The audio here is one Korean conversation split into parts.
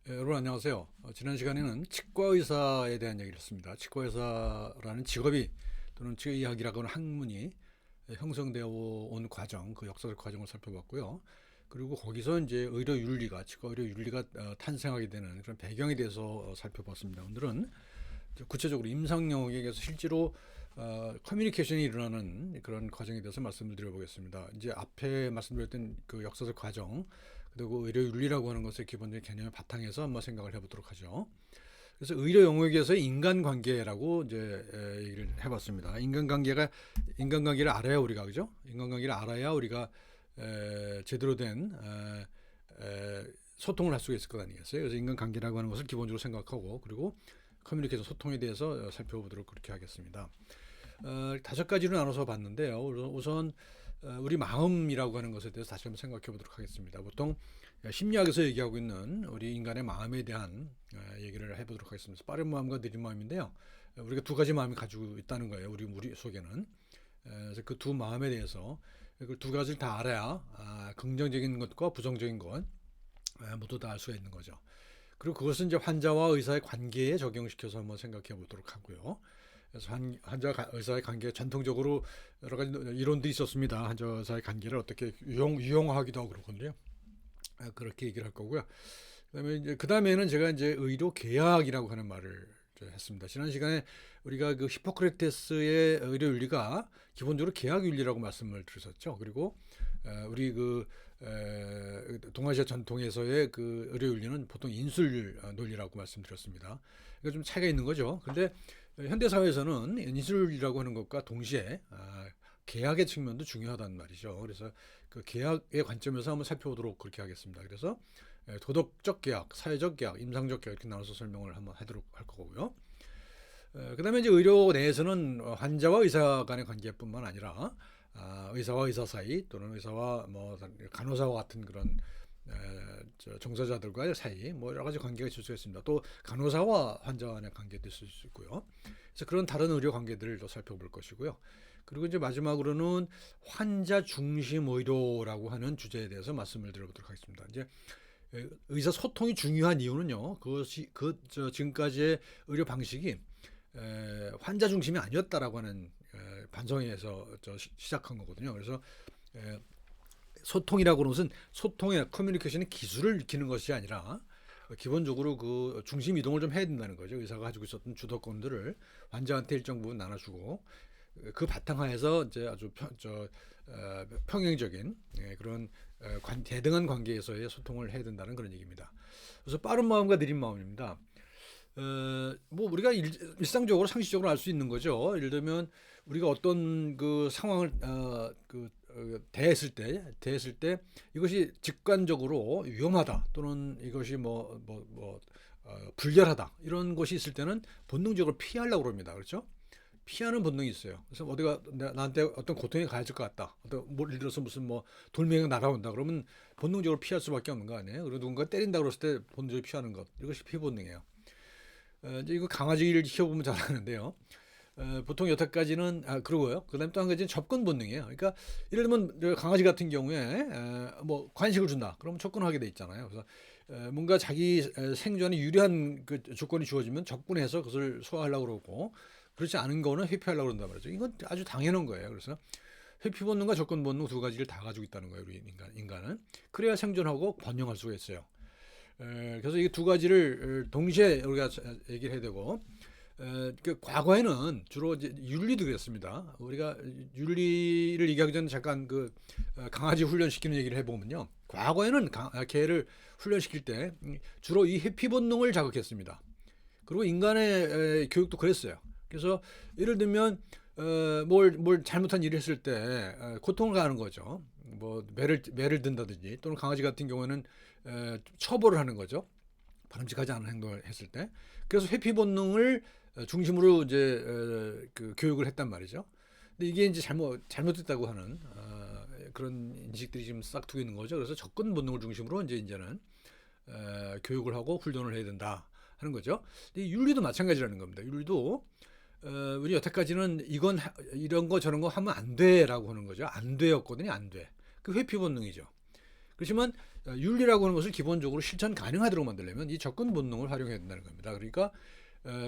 여러분 안녕하세요. 지난 시간에는 치과의사에 대한 얘기를 했습니다. 치과의사라는 직업이 또는 치의학이라고 하는 학문이 형성되어 온 과정, 그 역사적 과정을 살펴봤고요. 그리고 거기서 이제 의료 윤리가, 치과 의료 윤리가 탄생하게 되는 그런 배경에 대해서 살펴봤습니다. 오늘은 구체적으로 임상 영역에서 실제로 커뮤니케이션이 일어나는 그런 과정에 대해서 말씀을 드려보겠습니다. 이제 앞에 말씀드렸던 그 역사적 과정, 그리고 의료 윤리라고 하는 것의 기본적인 개념을 바탕에서 한번 생각을 해보도록 하죠. 그래서 의료 영역에서 인간관계라고 이제 얘기를 해봤습니다. 인간관계를 알아야 우리가 그죠? 인간관계를 알아야 우리가 제대로 된 소통을 할 수가 있을 것 아니겠어요? 그래서 인간관계라고 하는 것을 기본적으로 생각하고 그리고 커뮤니케이션 소통에 대해서 살펴보도록 그렇게 하겠습니다. 5가지로 나눠서 봤는데요. 우선 우리 마음이라고 하는 것에 대해서 다시 한번 생각해 보도록 하겠습니다. 보통 심리학에서 얘기하고 있는 우리 인간의 마음에 대한 얘기를 해보도록 하겠습니다. 빠른 마음과 느린 마음인데요. 우리가 두 가지 마음이 가지고 있다는 거예요. 우리 속에는. 그래서 그 두 마음에 대해서 그 두 가지를 다 알아야 긍정적인 것과 부정적인 것 모두 다 알 수가 있는 거죠. 그리고 그것은 이제 환자와 의사의 관계에 적용시켜서 한번 생각해 보도록 하고요. 그래서 환자와 의사의 관계 전통적으로 여러 가지 이론도 있었습니다. 환자 의사의 관계를 어떻게 유용화하기도 하고 그러거든요. 그렇게 얘기를 할 거고요. 그다음에는 제가 이제 의료 계약이라고 하는 말을 했습니다. 지난 시간에 우리가 그 히포크라테스의 의료 윤리가 기본적으로 계약 윤리라고 말씀을 드렸었죠. 그리고 우리 그 동아시아 전통에서의 그 의료 윤리는 보통 인술 논리라고 말씀드렸습니다. 이거 좀 차이가 있는 거죠. 근데 현대 사회에서는 인술이라고 하는 것과 동시에 계약의 측면도 중요하다는 말이죠. 그래서 그 계약의 관점에서 한번 살펴보도록 그렇게 하겠습니다. 그래서 도덕적 계약, 사회적 계약, 임상적 계약 이렇게 나눠서 설명을 한번 하도록 할 거고요. 그다음에 이제 의료 내에서는 환자와 의사 간의 관계뿐만 아니라 의사와 의사 사이 또는 의사와 뭐 간호사와 같은 그런 종사자들과의 사이 뭐 여러 가지 관계가 있을 수 있습니다. 또 간호사와 환자 간의 관계도 있을 수 있고요. 그래서 그런 다른 의료 관계들을 또 살펴볼 것이고요. 그리고 이제 마지막으로는 환자 중심 의료라고 하는 주제에 대해서 말씀을 드려보도록 하겠습니다. 이제 의사 소통이 중요한 이유는요. 그것이 지금까지의 의료 방식이 환자 중심이 아니었다라고 하는 반성에서 시작한 거거든요. 그래서 소통이라고 하는 것은 소통의 커뮤니케이션의 기술을 익히는 것이 아니라 기본적으로 그 중심 이동을 좀 해야 된다는 거죠. 의사가 가지고 있었던 주도권들을 환자한테 일정 부분 나눠주고 그 바탕하에서 이제 아주 평행적인 그런 대등한 관계에서의 소통을 해야 된다는 그런 얘기입니다. 그래서 빠른 마음과 느린 마음입니다. 뭐 우리가 일상적으로 상식적으로 알 수 있는 거죠. 예를 들면 우리가 어떤 그 상황을 대했을 때 이것이 직관적으로 위험하다 또는 이것이 불결하다 이런 것이 있을 때는 본능적으로 피하려고 합니다. 그렇죠? 피하는 본능이 있어요. 그래서 어디가 나한테 어떤 고통이 가해질 것 같다. 예를 들어서 무슨 뭐 돌멩이가 날아온다. 그러면 본능적으로 피할 수밖에 없는 거 아니에요? 그리고 누군가 때린다 그랬을 때 본능적으로 피하는 것. 이것이 피 본능이에요. 이제 이거 강아지를 키워보면 잘 아는데요. 보통 여태까지는 그러고요. 그다음에 또 한 가지는 접근 본능이에요. 그러니까 예를 들면 강아지 같은 경우에 뭐 간식을 준다. 그러면 접근하게 돼 있잖아요. 그래서 뭔가 자기 생존에 유리한 그 조건이 주어지면 접근해서 그것을 소화하려고 그러고 그렇지 않은 거는 회피하려고 그런단 말이죠. 이건 아주 당연한 거예요. 그래서 회피 본능과 접근 본능 두 가지를 다 가지고 있다는 거예요. 우리 인간은 그래야 생존하고 번영할 수가 있어요. 그래서 이 두 가지를 동시에 우리가 얘기를 해야 되고 그 과거에는 주로 이제 윤리도 그랬습니다. 우리가 윤리를 얘기하기 전에 잠깐 그 강아지 훈련시키는 얘기를 해보면요. 과거에는 개를 훈련시킬 때 주로 이 회피 본능을 자극했습니다. 그리고 인간의 교육도 그랬어요. 그래서 예를 들면 뭘 잘못한 일을 했을 때 고통을 가하는 거죠. 뭐 매를 든다든지 또는 강아지 같은 경우에는 처벌을 하는 거죠. 바람직하지 않은 행동을 했을 때. 그래서 회피 본능을 중심으로 이제 그 교육을 했단 말이죠. 근데 이게 이제 잘못됐다고 하는 그런 인식들이 지금 싹트고 있는 거죠. 그래서 접근 본능을 중심으로 이제는 교육을 하고 훈련을 해야 된다 하는 거죠. 근데 윤리도 마찬가지라는 겁니다. 윤리도 우리 여태까지는 이런 거 저런 거 하면 안 돼라고 하는 거죠. 안 돼였거든요. 안 돼. 그 회피 본능이죠. 그렇지만 윤리라고 하는 것을 기본적으로 실천 가능하도록 만들려면 이 접근 본능을 활용해야 된다는 겁니다. 그러니까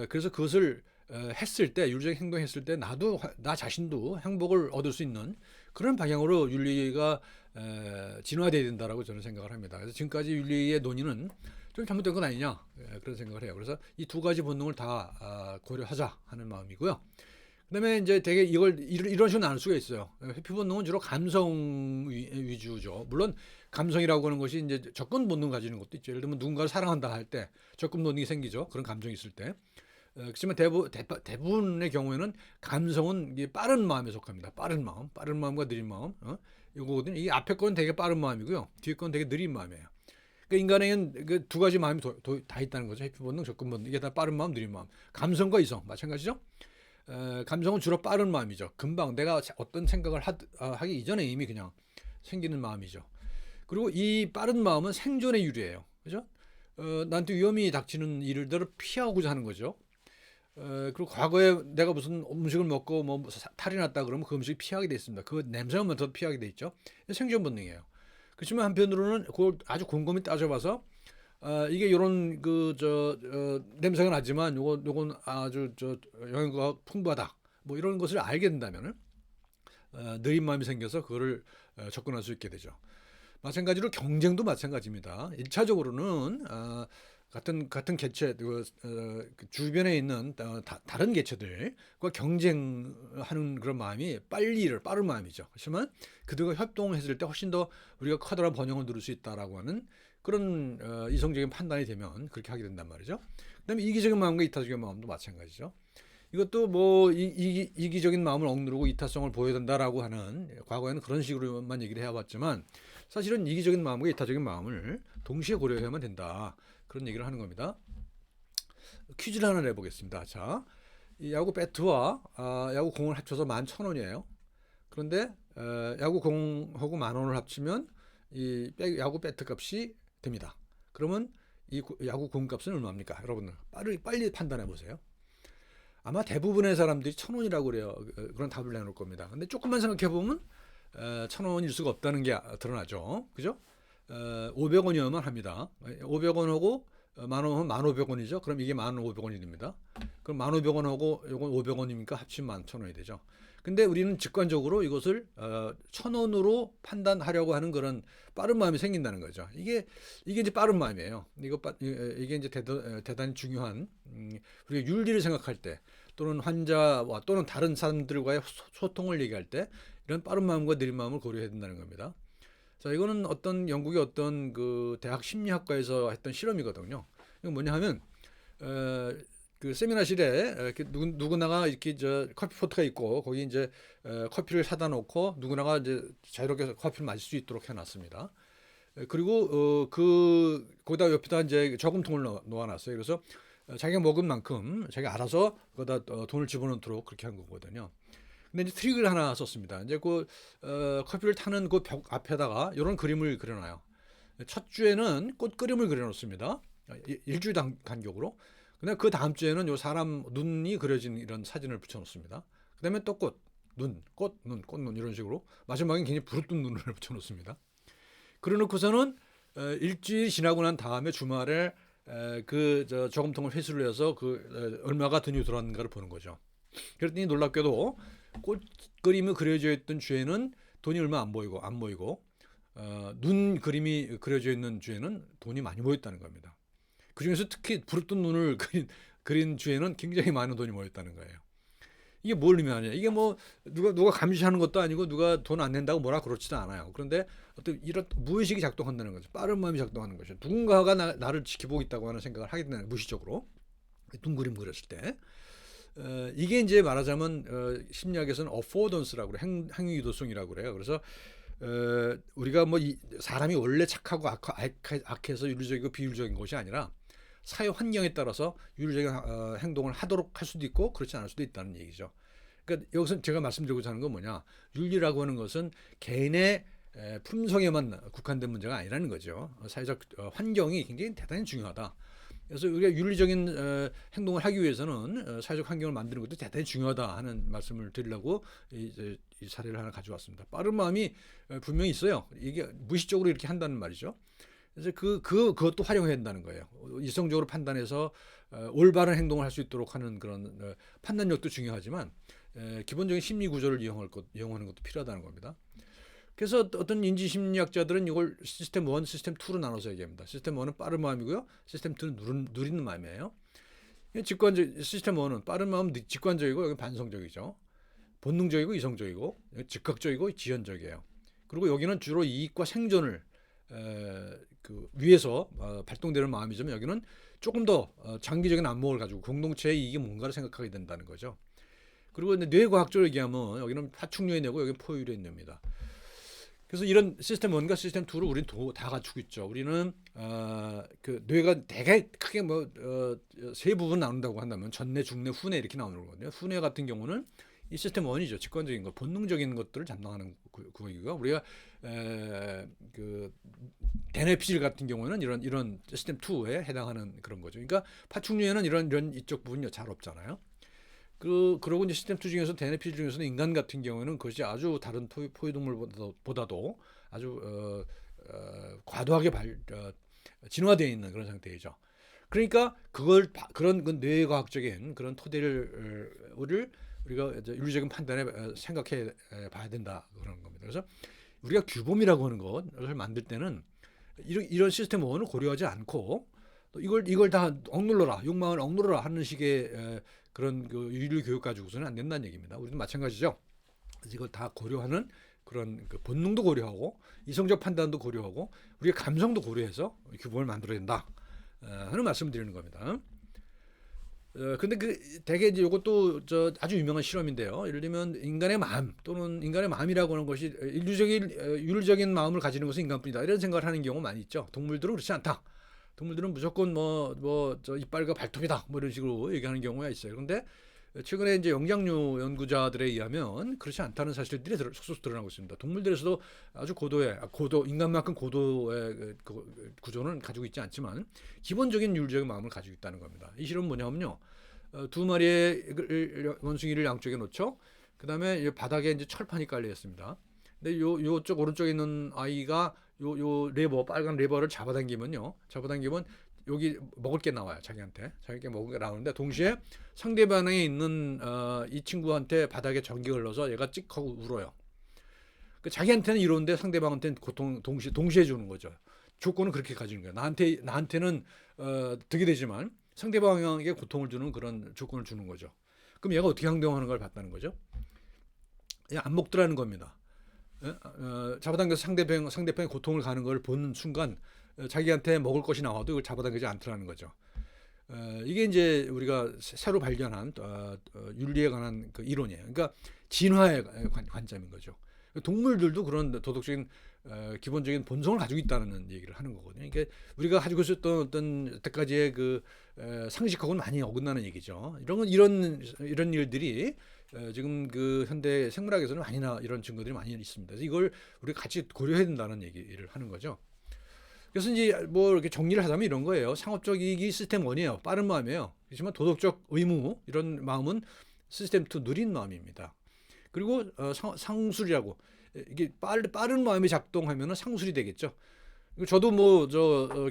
그래서 그것을 했을 때 윤리적 행동했을 때 나 자신도 행복을 얻을 수 있는 그런 방향으로 윤리가 진화돼야 된다라고 저는 생각을 합니다. 그래서 지금까지 윤리의 논의는 좀 잘못된 건 아니냐 그런 생각을 해요. 그래서 이 두 가지 본능을 다 고려하자 하는 마음이고요. 그다음에 이제 되게 이런 식으로 나눌 수가 있어요. 회피 본능은 주로 감성 위주죠. 물론 감성이라고 하는 것이 이제 접근 본능 가지는 것도 있죠. 예를 들면 누군가를 사랑한다 할 때 접근 본능이 생기죠. 그런 감정이 있을 때. 그렇지만 대부분의 경우에는 감성은 이게 빠른 마음에 속합니다. 빠른 마음과 느린 마음. 이거거든요. 이 앞에 건 되게 빠른 마음이고요. 뒤에 건 되게 느린 마음이에요. 그러니까 인간에는 그 두 가지 마음이 다 있다는 거죠. 회피 본능, 접근 본능. 이게 다 빠른 마음, 느린 마음. 감성과 이성 마찬가지죠. 감성은 주로 빠른 마음이죠. 금방 내가 어떤 생각을 하기 이전에 이미 그냥 생기는 마음이죠. 그리고 이 빠른 마음은 생존의 유리예요. 그죠? 나한테 위험이 닥치는 일들을 피하고자 하는 거죠. 그리고 과거에 내가 무슨 음식을 먹고 뭐 탈이 났다 그러면 그 음식 피하게 돼 있습니다. 그 냄새만 맡아도 피하게 돼 있죠. 생존 본능이에요. 그렇지만 한편으로는 그걸 아주 곰곰이 따져봐서 이게 이런 냄새가 나지만 요건 아주 영양가가 풍부하다. 뭐 이런 것을 알게 된다면은 느린 마음이 생겨서 그거를 접근할 수 있게 되죠. 마찬가지로 경쟁도 마찬가지입니다. 1차적으로는 같은 개체 그 주변에 있는 다른 개체들과 경쟁하는 그런 마음이 빠른 마음이죠. 하지만 그들과 협동했을 때 훨씬 더 우리가 커다란 번영을 누릴 수 있다라고 하는 그런 이성적인 판단이 되면 그렇게 하게 된단 말이죠. 그다음에 이기적인 마음과 이타적인 마음도 마찬가지죠. 이것도 뭐 이기적인 마음을 억누르고 이타성을 보여야 된다라고 하는 과거에는 그런 식으로만 얘기를 해왔지만 사실은 이기적인 마음과 이타적인 마음을 동시에 고려해야만 된다. 그런 얘기를 하는 겁니다. 퀴즈를 하나 내보겠습니다. 자, 이 야구 배트와 야구 공을 합쳐서 11,000원이에요. 그런데 야구 공하고 10,000원을 합치면 이 야구 배트 값이 됩니다. 그러면 이 야구 공 값은 얼마입니까? 여러분들 빨리 판단해 보세요. 아마 대부분의 사람들이 1,000원이라고 그래요. 그런 답을 내놓을 겁니다. 근데 조금만 생각해 보면 1,000원일 수가 없다는 게 드러나죠. 그죠? 500원이어야만 합니다. 500원하고 10,000원은 1,500원이죠. 그럼 이게 1,500원이 됩니다. 그럼 1,500원하고 이건 500원이니까 합치면 11,000원이 되죠. 근데 우리는 직관적으로 이것을 1,000원으로 판단하려고 하는 그런 빠른 마음이 생긴다는 거죠. 이게 이제 빠른 마음이에요. 이게 이제 대단히 중요한 우리가 윤리를 생각할 때 또는 환자와 또는 다른 사람들과의 소통을 얘기할 때 이런 빠른 마음과 느린 마음을 고려해야 된다는 겁니다. 자, 이거는 영국의 어떤 그 대학 심리학과에서 했던 실험이거든요. 이건 뭐냐 하면 그 세미나실에 이렇게 누구나가 이렇게 커피포트가 있고 거기 이제 커피를 사다 놓고 누구나가 이제 자유롭게 커피를 마실 수 있도록 해놨습니다. 그리고 거기다 옆에다 이제 저금통을 놓아놨어요. 그래서 자기가 먹은 만큼 자기가 알아서 거기다 돈을 집어넣도록 그렇게 한 거거든요. 근데 이제 트릭을 하나 썼습니다. 이제 커피를 타는 그 벽 앞에다가 이런 그림을 그려놔요. 첫 주에는 꽃 그림을 그려놓습니다. 일주일 간격으로. 근데 그 다음 주에는 요 사람 눈이 그려진 이런 사진을 붙여놓습니다. 그다음에 또 꽃, 눈 이런 식으로 마지막엔 굉장히 부르뜬 눈을 붙여놓습니다. 그래놓고서는 일주일 지나고 난 다음에 주말에 저금통을 회수를 해서 얼마가 돈이 들어왔는가를 보는 거죠. 그랬더니 놀랍게도 꽃 그림이 그려져 있던 주에는 돈이 얼마 안 모이고 눈 그림이 그려져 있는 주에는 돈이 많이 모였다는 겁니다. 그 중에서 특히 부르뜬 눈을 그린 주에는 굉장히 많은 돈이 모였다는 거예요. 이게 뭘 의미하냐? 이게 뭐 누가 감시하는 것도 아니고 누가 돈 안 낸다고 뭐라 그렇지도 않아요. 그런데 어떤 이런 무의식이 작동한다는 거죠. 빠른 마음이 작동하는 거죠. 누군가가 나를 지켜보고 있다고 하는 생각을 하게 되는 무의식적으로 눈 그림 그렸을 때 이게 이제 말하자면 심리학에서는 affordance라고 그래요. 행위 유도성이라고 그래요. 그래서 우리가 뭐 사람이 원래 착하고 악해서 윤리적이고 비윤리적인 것이 아니라 사회 환경에 따라서 윤리적인 행동을 하도록 할 수도 있고 그렇지 않을 수도 있다는 얘기죠. 그러니까 여기서 제가 말씀드리고자 하는 건 뭐냐? 윤리라고 하는 것은 개인의 품성에만 국한된 문제가 아니라는 거죠. 사회적 환경이 굉장히 대단히 중요하다. 그래서 우리가 윤리적인 행동을 하기 위해서는 사회적 환경을 만드는 것도 대단히 중요하다 하는 말씀을 드리려고 이 사례를 하나 가져왔습니다. 빠른 마음이 분명히 있어요. 이게 무의식적으로 이렇게 한다는 말이죠. 그래서 그것도 활용해야 된다는 거예요. 이성적으로 판단해서 올바른 행동을 할 수 있도록 하는 그런 판단력도 중요하지만 기본적인 심리 구조를 이용하는 것도 필요하다는 겁니다. 그래서 어떤 인지심리학자들은 이걸 시스템 1, 시스템 2로 나눠서 얘기합니다. 시스템 1은 빠른 마음이고요. 시스템 2는 누리는 마음이에요. 시스템 1은 빠른 마음은 직관적이고 여기 반성적이죠. 본능적이고 이성적이고 즉각적이고 지연적이에요. 그리고 여기는 주로 이익과 생존을 위해서 발동되는 마음이지만 여기는 조금 더 장기적인 안목을 가지고 공동체의 이익이 뭔가를 생각하게 된다는 거죠. 그리고 뇌과학적으로 얘기하면 여기는 파충류의 뇌고 여기는 포유류의 뇌입니다. 그래서 이런 시스템 1과 시스템 2를 우리는 다 갖추고 있죠. 우리는 그 뇌가 되게 크게 세 부분 나눈다고 한다면 전뇌, 중뇌, 후뇌 이렇게 나오는 거거든요. 후뇌 같은 경우는 이 시스템 1이죠. 직관적인 것, 본능적인 것들을 담당하는 그거이고요. 우리가 그 대뇌피질 같은 경우는 이런 시스템 2에 해당하는 그런 거죠. 그러니까 파충류에는 이런 이쪽 부분이 잘 없잖아요. 그러고 이제 시스템 2 중에서 대뇌피질 중에서는 인간 같은 경우는 그것이 아주 다른 포유동물보다도 아주 과도하게 진화되어 있는 그런 상태이죠. 그러니까 그런 뇌과학적인 그런 토대를 우리가 윤리적인 판단에 생각해 봐야 된다 그런 겁니다. 그래서 우리가 규범이라고 하는 것을 만들 때는 이런 시스템 1을 고려하지 않고 또 이걸 다 억눌러라, 욕망을 억눌러라 하는 식의 그런 그 윤리 교육 가지고서는 안 된다는 얘기입니다. 우리도 마찬가지죠. 이걸 다 고려하는 그런 그 본능도 고려하고 이성적 판단도 고려하고 우리의 감성도 고려해서 규범을 만들어야 된다 하는 말씀을 드리는 겁니다. 근데 대개 이제 이것도 아주 유명한 실험인데요. 예를 들면 인간의 마음 또는 인간의 마음이라고 하는 것이 윤리적인 마음을 가지는 것은 인간뿐이다 이런 생각을 하는 경우 많이 있죠. 동물들은 그렇지 않다. 동물들은 무조건 이빨과 발톱이다 뭐 이런 식으로 얘기하는 경우가 있어요. 그런데 최근에 이제 영장류 연구자들에 의하면 그렇지 않다는 사실들이 속속 드러나고 있습니다. 동물들에서도 아주 인간만큼 고도의 구조는 가지고 있지 않지만 기본적인 윤리적인 마음을 가지고 있다는 겁니다. 이 실험은 뭐냐면요. 두 마리의 원숭이를 양쪽에 놓죠. 그 다음에 바닥에 이제 철판이 깔려 있습니다. 근데 요쪽 오른쪽에 있는 아이가 요 빨간 레버를 잡아당기면 여기 먹을 게 나와요. 자기한테 먹을 게 나오는데 동시에 상대방에 있는 이 친구한테 바닥에 전기가 흘러서 얘가 찍 하고 울어요. 자기한테는 이러는데 상대방한테는 고통 동시에 주는 거죠. 조건은 그렇게 가지는 거예요. 나한테는 득이 되지만 상대방에게 고통을 주는 그런 조건을 주는 거죠. 그럼 얘가 어떻게 행동하는 걸 봤다는 거죠. 안 먹더라는 겁니다. 잡아당겨서 상대방의 고통을 가는 걸 보는 순간 자기한테 먹을 것이 나와도 이걸 잡아당기지 않더라는 거죠. 이게 이제 우리가 새로 발견한 윤리에 관한 그 이론이에요. 그러니까 진화의 관점인 거죠. 동물들도 그런 도덕적인 기본적인 본성을 가지고 있다는 얘기를 하는 거거든요. 그러니까 우리가 가지고 있었던 어떤 여태까지의 그 상식하고는 많이 어긋나는 얘기죠. 이런 일들이 지금 그 현대 생물학에서는 이런 증거들이 많이 있습니다. 그래서 이걸 우리가 같이 고려해야 된다는 얘기를 하는 거죠. 그래서 이제 이렇게 정리를 하자면 이런 거예요. 상업적 이익이 시스템 1이에요. 빠른 마음이에요. 그렇지만 도덕적 의무 이런 마음은 시스템 2 느린 마음입니다. 그리고 상술이라고 이게 빠른 마음이 작동하면은 상술이 되겠죠. 저도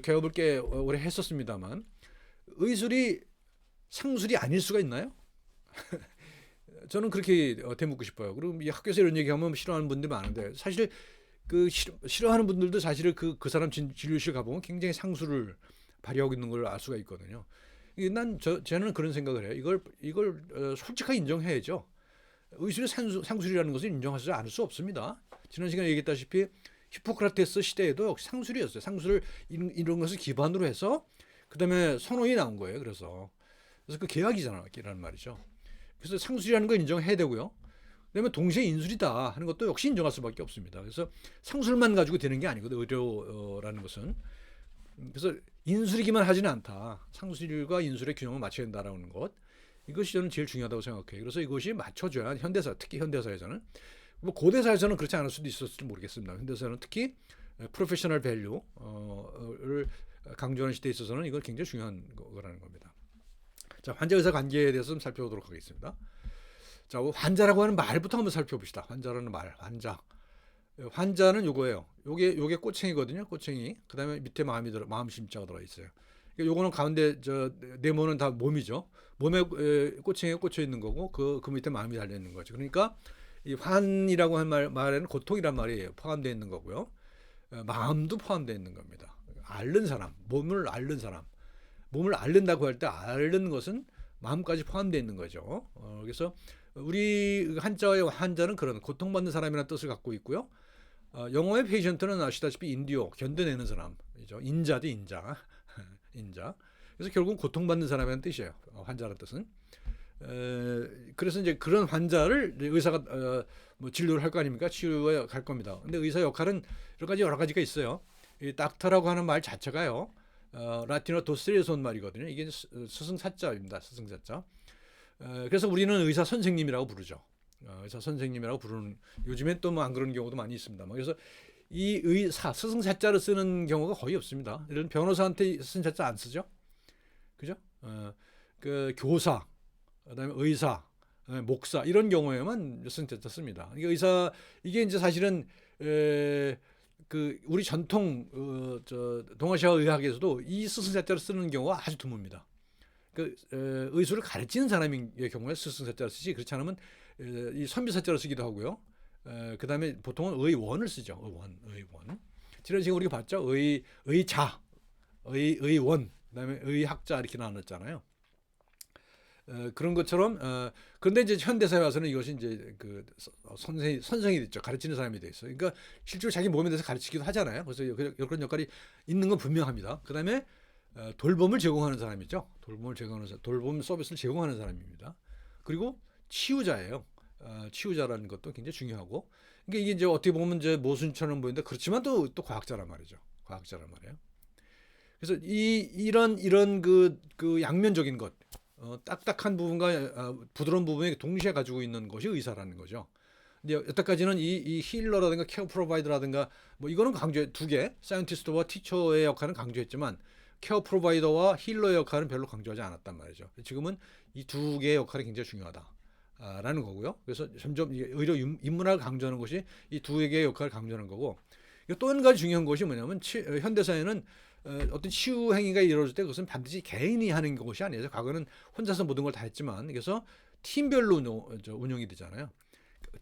개업을 꽤 오래 했었습니다만 의술이 상술이 아닐 수가 있나요? 저는 그렇게 되묻고 싶어요. 그리고 이 학교에서 이런 얘기하면 싫어하는 분들이 많은데 사실 싫어하는 분들도 사실은 그 사람 진료실 가보면 굉장히 상술을 발휘하고 있는 걸 알 수가 있거든요. 저는 그런 생각을 해요. 이걸 솔직하게 인정해야죠. 의술의 상술이라는 것을 인정하지 않을 수 없습니다. 지난 시간에 얘기했다시피 히포크라테스 시대에도 역시 상술이었어요. 상술을 이런 것을 기반으로 해서 그다음에 선언이 나온 거예요. 그래서 그 계약이라는 말이죠. 그래서 상술이라는 걸 인정해야 되고요. 그다음에 동시에 인술이다 하는 것도 역시 인정할 수밖에 없습니다. 그래서 상술만 가지고 되는 게 아니거든요. 의료라는 것은. 그래서 인술이기만 하지는 않다. 상술과 인술의 균형을 맞춰야 된다라는 것. 이것이 저는 제일 중요하다고 생각해요. 그래서 이것이 맞춰줘야 특히 현대사에서는 고대사에서는 그렇지 않을 수도 있었을지 모르겠습니다. 현대사는 특히 프로페셔널 밸류를 강조하는 시대에 있어서는 이건 굉장히 중요한 거라는 겁니다. 자, 환자 의사 관계에 대해서 좀 살펴보도록 하겠습니다. 자, 환자라고 하는 말부터 한번 살펴봅시다. 환자라는 말, 환자. 환자는 요거예요. 요게 꼬챙이거든요. 꼬챙이. 그다음에 밑에 마음 심자가 들어 있어요. 요거는 가운데 네모는 다 몸이죠. 몸에 꼬챙이에 꽂혀 있는 거고 그 밑에 마음이 달려 있는 거죠. 그러니까 이 환이라고 한 말에는 고통이란 말이 포함되어 있는 거고요. 마음도 포함되어 있는 겁니다. 앓는 사람, 몸을 앓는 사람. 몸을 앓는다고 할 때 앓는 것은 마음까지 포함되어 있는 거죠. 그래서 우리 한자의 환자는 그런 고통받는 사람이라는 뜻을 갖고 있고요. 영어의 페이션트는 아시다시피 인디오, 견뎌내는 사람이죠. 인자도 인자. 인자. 그래서 결국은 고통받는 사람이라는 뜻이에요. 환자라는 뜻은. 그래서 이제 그런 환자를 의사가 뭐 진료를 할 거 아닙니까? 치료해 갈 겁니다. 근데 의사 역할은 여러 가지가 있어요. 이 닥터라고 하는 말 자체가요. 라틴어 도스리에서 온 말이거든요. 이게 스승사자입니다. 스승사자. 그래서 우리는 의사 선생님이라고 부르죠. 의사 선생님이라고 부르는, 요즘엔 또 뭐 안 그런 경우도 많이 있습니다. 그래서 이 의사 스승사자를 쓰는 경우가 거의 없습니다. 이런 변호사한테 스승사자 안 쓰죠. 그죠? 그 교사, 그다음에 의사, 목사 이런 경우에만 스승사자 씁니다. 그러니까 의사, 이게 이제 사실은 그 우리 전통 동아시아 의학에서도 이 스승사자를 쓰는 경우가 아주 드뭅니다. 그 의술을 가르치는 사람의 경우에 스승사자를 쓰지, 그렇지 않으면 이 선비사자를 쓰기도 하고요. 그다음에 보통은 의원을 쓰죠. 의원. 지난 시간 우리가 봤죠. 의자, 의원, 그다음에 의학자 이렇게 나눴잖아요. 그런 것처럼 그런데 이제 현대사에 와서는 이것이 이제 그 선생이 됐죠. 가르치는 사람이 돼 있어요. 그러니까 실제로 자기 몸에 대해서 가르치기도 하잖아요. 그래서 그런 역할이 있는 건 분명합니다. 그다음에 돌봄을 제공하는 사람이죠. 돌봄 서비스를 제공하는 사람입니다. 그리고 치유자예요. 치유자라는 것도 굉장히 중요하고, 그러니까 이게 이제 어떻게 보면 이제 모순처럼 보이는데 그렇지만 또 과학자란 말이죠. 과학자란 말이에요. 그래서 이런 그 양면적인 것, 딱딱한 부분과 부드러운 부분이 동시에 가지고 있는 것이 의사라는 거죠. 근데 여태까지는 이 힐러라든가 케어 프로바이더라든가 뭐 이거는 두 개, 사이언티스트와 티처의 역할은 강조했지만 케어 프로바이더와 힐러의 역할은 별로 강조하지 않았단 말이죠. 지금은 이 두 개의 역할이 굉장히 중요하다라는 거고요. 그래서 점점 의료 인문학을 강조하는 것이 이 두 개의 역할을 강조하는 거고, 또 한 가지 중요한 것이 뭐냐면 현대사회는 어떤 치유 행위가 이루어질 때 그것은 반드시 개인이 하는 것이 아니에요. 과거는 혼자서 모든 걸 다 했지만, 그래서 팀별로 운영이 되잖아요.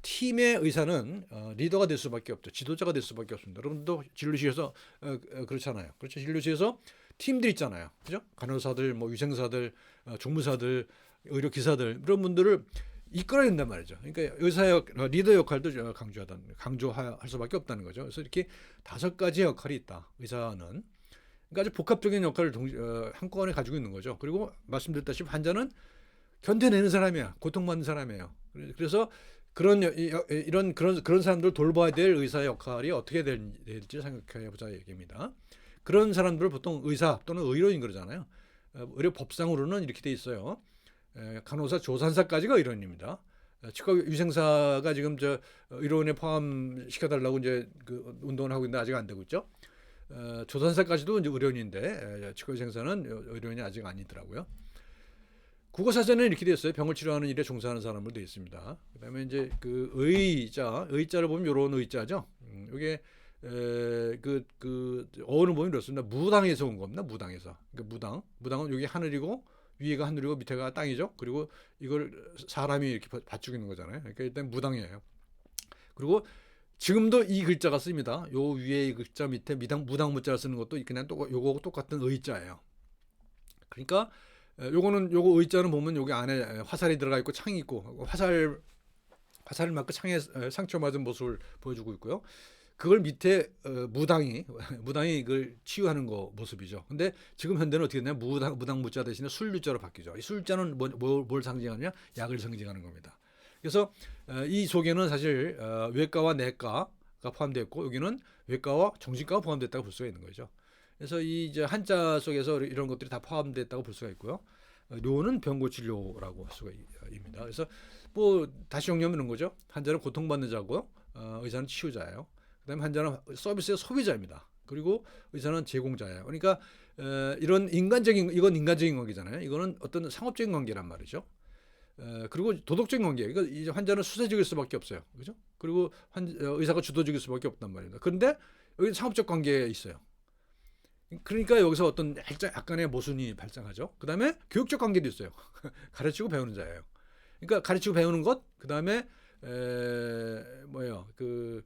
팀의 의사는 리더가 될 수밖에 없죠. 지도자가 될 수밖에 없습니다. 여러분도 진료실에서 그렇잖아요. 그렇죠. 진료실에서 팀들 있잖아요. 그죠? 간호사들, 뭐 위생사들, 종무사들, 의료기사들, 이런 분들을 이끌어야 된단 말이죠. 그러니까 의사의 리더 역할도 강조할 수밖에 없다는 거죠. 그래서 이렇게 5가지 역할이 있다. 의사는. 그러니까 아주 복합적인 역할을 한꺼번에 가지고 있는 거죠. 그리고 말씀드렸다시피 환자는 견뎌내는 사람이야. 고통받는 사람이에요. 그래서 그런 사람들을 돌봐야 될 의사의 역할이 어떻게 될지 생각해 보자 얘기입니다. 그런 사람들을 보통 의사 또는 의료인 그러잖아요. 의료법상으로는 이렇게 돼 있어요. 간호사, 조산사까지가 의료인입니다. 치과 위생사가 지금 의료인에 포함시켜달라고 이제 그 운동을 하고 있는데 아직 안 되고 있죠. 조산사까지도 이제 의료인인데 치과 위생사는 의료인이 아직 아니더라고요. 국어사전에는 이렇게 되어 있어요. 병을 치료하는 일에 종사하는 사람으로 되어 있습니다. 그다음에 이제 그 의자를 보면 이런 의자죠. 이게 어원을 보면 이렇습니다. 무당에서 온 겁니다. 무당에서. 그러니까 무당은 여기 하늘이고 위에가 하늘이고 밑에가 땅이죠. 그리고 이걸 사람이 이렇게 받치고 있는 거잖아요. 그러니까 일단 무당이에요. 그리고 지금도 이 글자가 씁니다. 요 위에 이 글자 밑에 무당 무자를 쓰는 것도 그냥 요거 똑같은 의자예요. 그러니까 요거 의자는 보면 여기 안에 화살이 들어가 있고 창이 있고 화살을 맞고 창에 상처 맞은 모습을 보여주고 있고요. 그걸 밑에 무당이 이걸 치유하는 거 모습이죠. 근데 지금 현대는 어떻게 되냐? 무당 무자 대신에 술유자로 바뀌죠. 이 술자는 뭘 상징하느냐? 약을 상징하는 겁니다. 그래서 이 속에는 사실 외과와 내과가 포함되어 있고, 여기는 외과와 정신과가 포함됐다고 볼 수가 있는 거죠. 그래서 이 이제 한자 속에서 이런 것들이 다 포함됐다고 볼 수가 있고요. 료는 병고 진료라고 할 수가 있습니다. 그래서 뭐 다시 정리하면 거죠. 환자는 고통받는 자고 의사는 치유자예요. 그다음에 환자는 서비스의 소비자입니다. 그리고 의사는 제공자예요. 그러니까 이건 인간적인 관계잖아요. 이거는 어떤 상업적인 관계란 말이죠. 그리고 도덕적인 관계. 이거 이제 환자는 수세적일 수밖에 없어요. 그죠? 그리고 의사가 주도적일 수밖에 없단 말입니다. 그런데 여기 상업적 관계에 있어요. 그러니까 여기서 어떤 약간의 모순이 발생하죠. 그다음에 교육적 관계도 있어요. 가르치고 배우는 자예요. 그러니까 가르치고 배우는 것, 그다음에 뭐예요? 그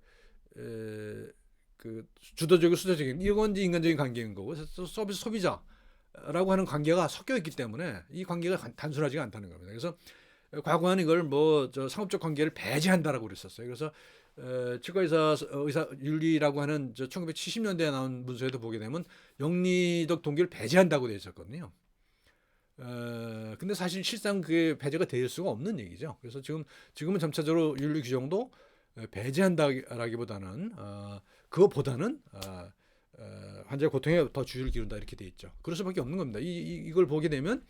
주도적이고 수도적인 이건 이제 인간적인 관계인 거고, 서비스 소비자라고 하는 관계가 섞여 있기 때문에 이 관계가 단순하지가 않다는 겁니다. 그래서 과거에는 이걸 뭐 저 상업적 관계를 배제한다라고 그랬었어요. 그래서 치과 의사 윤리라고 하는 저 1970년대에 나온 문서에도 보게 되면 영리적 동기를 배제한다고 되어 있었거든요. 근데 사실 실상 그게 배제가 될 수가 없는 얘기죠. 그래서 지금은 점차적으로 윤리 규정도 배제한다라기보다는 그것보다는 환자의 고통에 더 주의를 기울인다 이렇게 돼 있죠. 그럴 수밖에 없는 겁니다. 이걸 보게 되면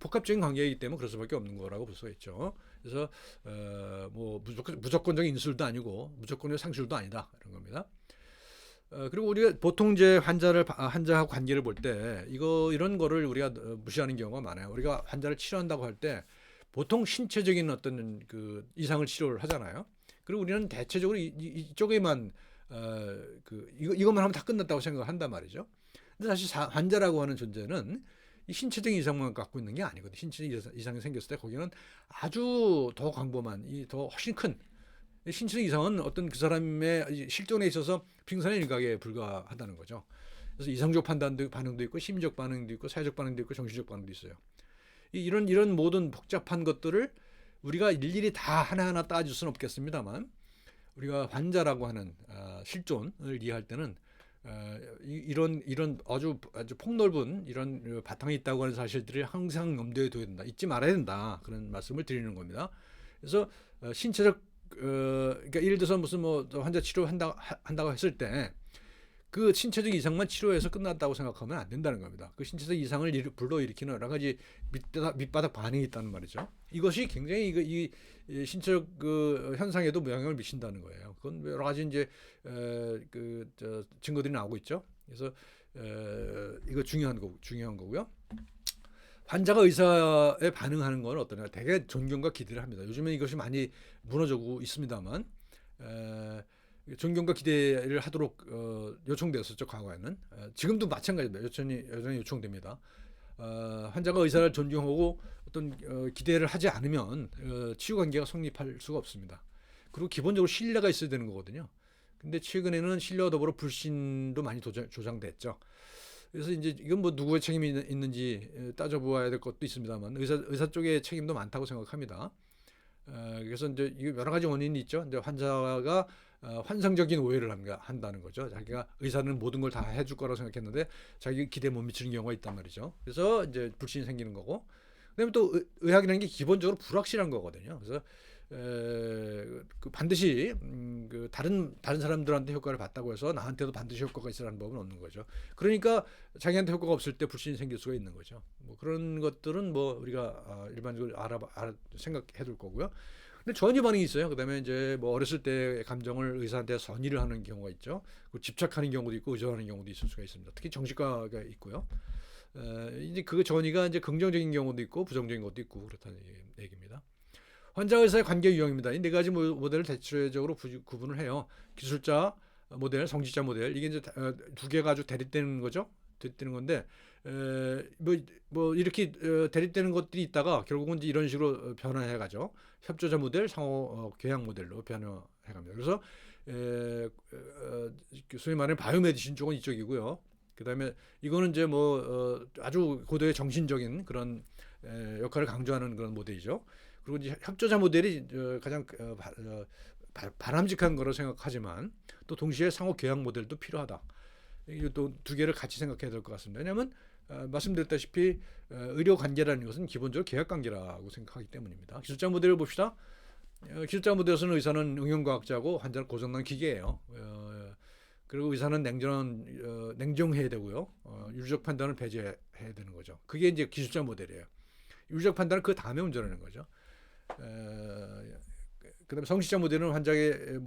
복합적인 관계이기 때문에 그럴 수밖에 없는 거라고 볼 수가 있죠. 그래서 뭐 무조건적인 인술도 아니고 무조건적 상술도 아니다 이런 겁니다. 그리고 우리가 보통 이제 환자하고 관계를 볼 때 이런 거를 우리가 무시하는 경우가 많아요. 우리가 환자를 치료한다고 할 때 보통 신체적인 어떤 그 이상을 치료를 하잖아요. 그리고 우리는 대체적으로 이쪽에만 이것만 하면 다 끝났다고 생각을 한단 말이죠. 근데 사실 환자라고 하는 존재는 이 신체적인 이상만 갖고 있는 게 아니거든요. 신체적 이상이 생겼을 때 거기는 아주 더 광범한, 더 훨씬 큰 신체적 이상은 어떤 그 사람의 실존에 있어서 빙산의 일각에 불과하다는 거죠. 그래서 이상적 반응도 있고, 심리적 반응도 있고, 사회적 반응도 있고, 정신적 반응도 있어요. 이런 모든 복잡한 것들을 우리가 일일이 다 하나하나 따질 수는 없겠습니다만, 우리가 환자라고 하는 실존을 이해할 때는 이런 아주 폭넓은 이런 바탕이 있다고 하는 사실들을 항상 염두에 둬야 된다, 잊지 말아야 된다, 그런 말씀을 드리는 겁니다. 그래서 신체적 그러니까 예를 들어서 무슨 뭐 환자 치료한다고 했을 때 그 신체적 이상만 치료해서 끝났다고 생각하면 안 된다는 겁니다. 그 신체적 이상을 불러일으키는 여러 가지 밑바닥 반응이 있다는 말이죠. 이것이 굉장히 이 신체적 그 현상에도 영향을 미친다는 거예요. 그건 여러 가지 이제 증거들이 나오고 있죠. 그래서 이거 중요한 거고요. 환자가 의사에 반응하는 건 어떠냐? 되게 존경과 기대를 합니다. 요즘에 이것이 많이 무너지고 있습니다만 존경과 기대를 하도록 요청되었었죠, 과거에는. 지금도 마찬가지입니다. 여전히 요청됩니다. 환자가 의사를 존중하고 어떤 기대를 하지 않으면 치유 관계가 성립할 수가 없습니다. 그리고 기본적으로 신뢰가 있어야 되는 거거든요. 근데 최근에는 신뢰와 더불어 불신도 많이 조장됐죠. 그래서 이제 이건 뭐 누구의 책임이 있는지 따져보아야 될 것도 있습니다만 의사 쪽의 책임도 많다고 생각합니다. 그래서 이제 여러 가지 원인이 있죠. 이제 환자가 환상적인 오해를 한다는 거죠. 자기가 의사는 모든 걸 다 해줄 거라고 생각했는데 자기 기대에 못 미치는 경우가 있단 말이죠. 그래서 이제 불신이 생기는 거고, 그다음에 또 의학이라는 게 기본적으로 불확실한 거거든요. 그래서 반드시 그 다른 사람들한테 효과를 봤다고 해서 나한테도 반드시 효과가 있으라는 법은 없는 거죠. 그러니까 자기한테 효과가 없을 때 불신이 생길 수가 있는 거죠. 뭐 그런 것들은 뭐 우리가 일반적으로 생각해둘 거고요. 근데 전이 반응이 있어요. 그다음에 이제 뭐 어렸을 때 감정을 의사한테 선의를 하는 경우가 있죠. 집착하는 경우도 있고 의존하는 경우도 있을 수가 있습니다. 특히 정신과가 있고요. 이제 그 전이가 이제 긍정적인 경우도 있고 부정적인 것도 있고 그렇다는 얘기입니다. 환자 의사의 관계 유형입니다. 이 네 가지 모델을 대체적으로 구분을 해요. 기술자 모델, 성직자 모델. 이게 이제 두 개가 아주 대립되는 거죠. 대립되는 건데 뭐 이렇게 대립되는 것들이 있다가 결국은 이제 이런 식으로 변화해가죠. 협조자 모델, 상호 교양 모델로 변화해갑니다. 그래서 소위 말하는 바이오메디신 쪽은 이쪽이고요. 그다음에 이거는 이제 뭐 아주 고도의 정신적인 그런 역할을 강조하는 그런 모델이죠. 그리고 이제 협조자 모델이 가장 바람직한 거로 생각하지만 또 동시에 상호 교양 모델도 필요하다. 이 또 두 개를 같이 생각해야 될 것 같습니다. 왜냐하면 말씀드렸다시피 의료 관계라는 것은 기본적으로 계약 관계라고 생각하기 때문입니다. 기술자 모델을 봅시다. 기술자 모델에서는 의사는 응용과학자고 환자는 고장난 기계예요. 그리고 의사는 냉정해야 되고요. 윤리적 판단을 배제해야 되는 거죠. 그게 이제 기술자 모델이에요. 윤리적 판단은 그 다음에 운전하는 거죠. 그다음에 성직자 모델은 환자의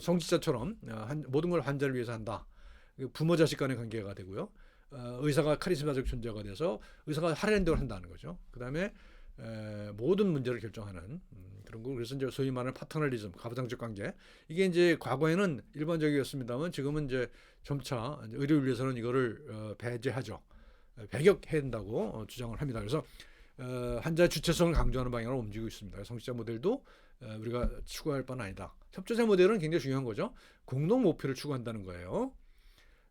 성직자처럼 모든 걸 환자를 위해서 한다. 부모 자식 간의 관계가 되고요. 의사가 카리스마적 존재가 돼서 의사가 하라는 대로 한다는 거죠. 그다음에 모든 문제를 결정하는 그런 거. 그래서 이제 소위 말하는 파터널리즘, 가부장적 관계. 이게 이제 과거에는 일반적이었습니다만 지금은 이제 점차 의료를 위해서는 이거를 배제하죠. 배격해야 된다고 주장을 합니다. 그래서 환자의 주체성을 강조하는 방향으로 움직이고 있습니다. 성직자 모델도 우리가 추구할 바는 아니다. 협조자 모델은 굉장히 중요한 거죠. 공동 목표를 추구한다는 거예요.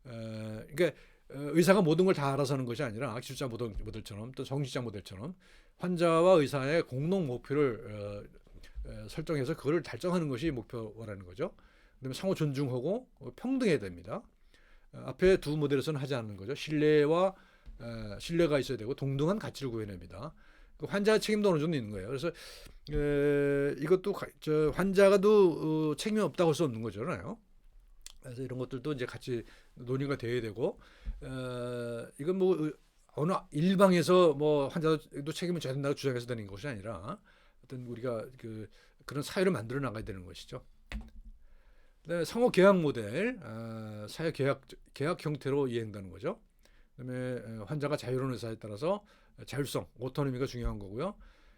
그러니까 의사가 모든 걸 다 알아서 하는 것이 아니라 기술자 모델처럼 또 성직자 모델처럼 환자와 의사의 공동 목표를 설정해서 그거를 달성하는 것이 목표라는 거죠. 그다음에 상호 존중하고 평등해야 됩니다. 앞에 두 모델에서는 하지 않는 거죠. 신뢰가 있어야 되고 동등한 가치를 구해냅니다. 환자 책임도 어느 정도 있는 거예요. 그래서 이것도 환자가도 책임이 없다고 할 수 없는 거잖아요. 그래서 이런 것들도 이제 같이 논의가 돼야 되고 이건 뭐 어느 일방에서 뭐 환자도 책임을 져야 된다고 주장해서 되는 것이 아니라 어떤 우리가 그런 사회를 만들어 나가야 되는 것이죠. 상호 계약 모델, 사회 계약 형태로 이행되는 거죠. 그다음에 환자가 자유로운 의사에 따라서 자율성, 오토노미가 중요한 거고요.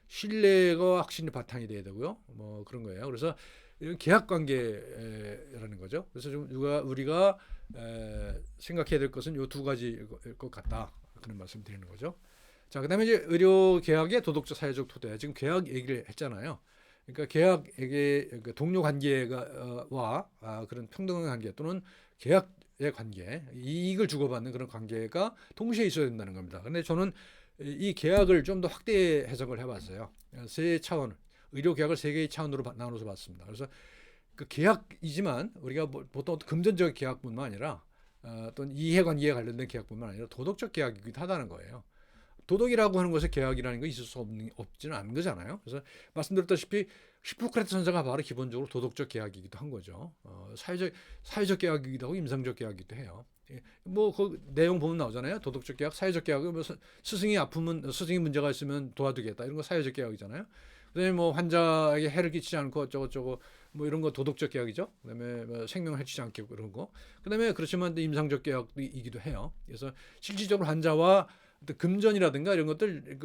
신뢰가 확신이 바탕이 돼야 되고요. 뭐 그런 거예요. 그래서 이런 계약 관계라는 거죠. 그래서 좀 우리가 생각해야 될 것은 이 두 가지일 것 같다. 그런 말씀 드리는 거죠. 자, 그다음에 이제 의료 계약의 도덕적 사회적 토대. 지금 계약 얘기를 했잖아요. 그러니까 계약에게 동료 관계와 그런 평등한 관계 또는 계약의 관계, 이익을 주고받는 그런 관계가 동시에 있어야 된다는 겁니다. 근데 저는 이 계약을 좀 더 확대 해석을 해봤어요. 세 차원, 의료 계약을 세 개의 차원으로 나눠서 봤습니다. 그래서 그 계약이지만 우리가 보통 금전적 계약뿐만 아니라 또는 이해관계에 관련된 계약뿐만 아니라 도덕적 계약이기도 하다는 거예요. 도덕이라고 하는 것에 계약이라는 거 있을 수 없지는 않은 거잖아요. 그래서 말씀드렸다시피 히포크라테스 선사가 바로 기본적으로 도덕적 계약이기도 한 거죠. 사회적 계약이기도 하고 임상적 계약이기도 해요. 뭐 그 내용 보면 나오잖아요. 도덕적 계약, 사회적 계약은 뭐 스승이 아프면 스승이 문제가 있으면 도와주겠다 이런 거 사회적 계약이잖아요. 그다음에 뭐 환자에게 해를 끼치지 않고 어쩌고저쩌고 뭐 이런 거 도덕적 계약이죠. 그다음에 뭐 생명을 해치지 않게 그런 거. 그다음에 그렇지만 임상적 계약이기도 해요. 그래서 실질적으로 환자와 금전이라든가 이런 것들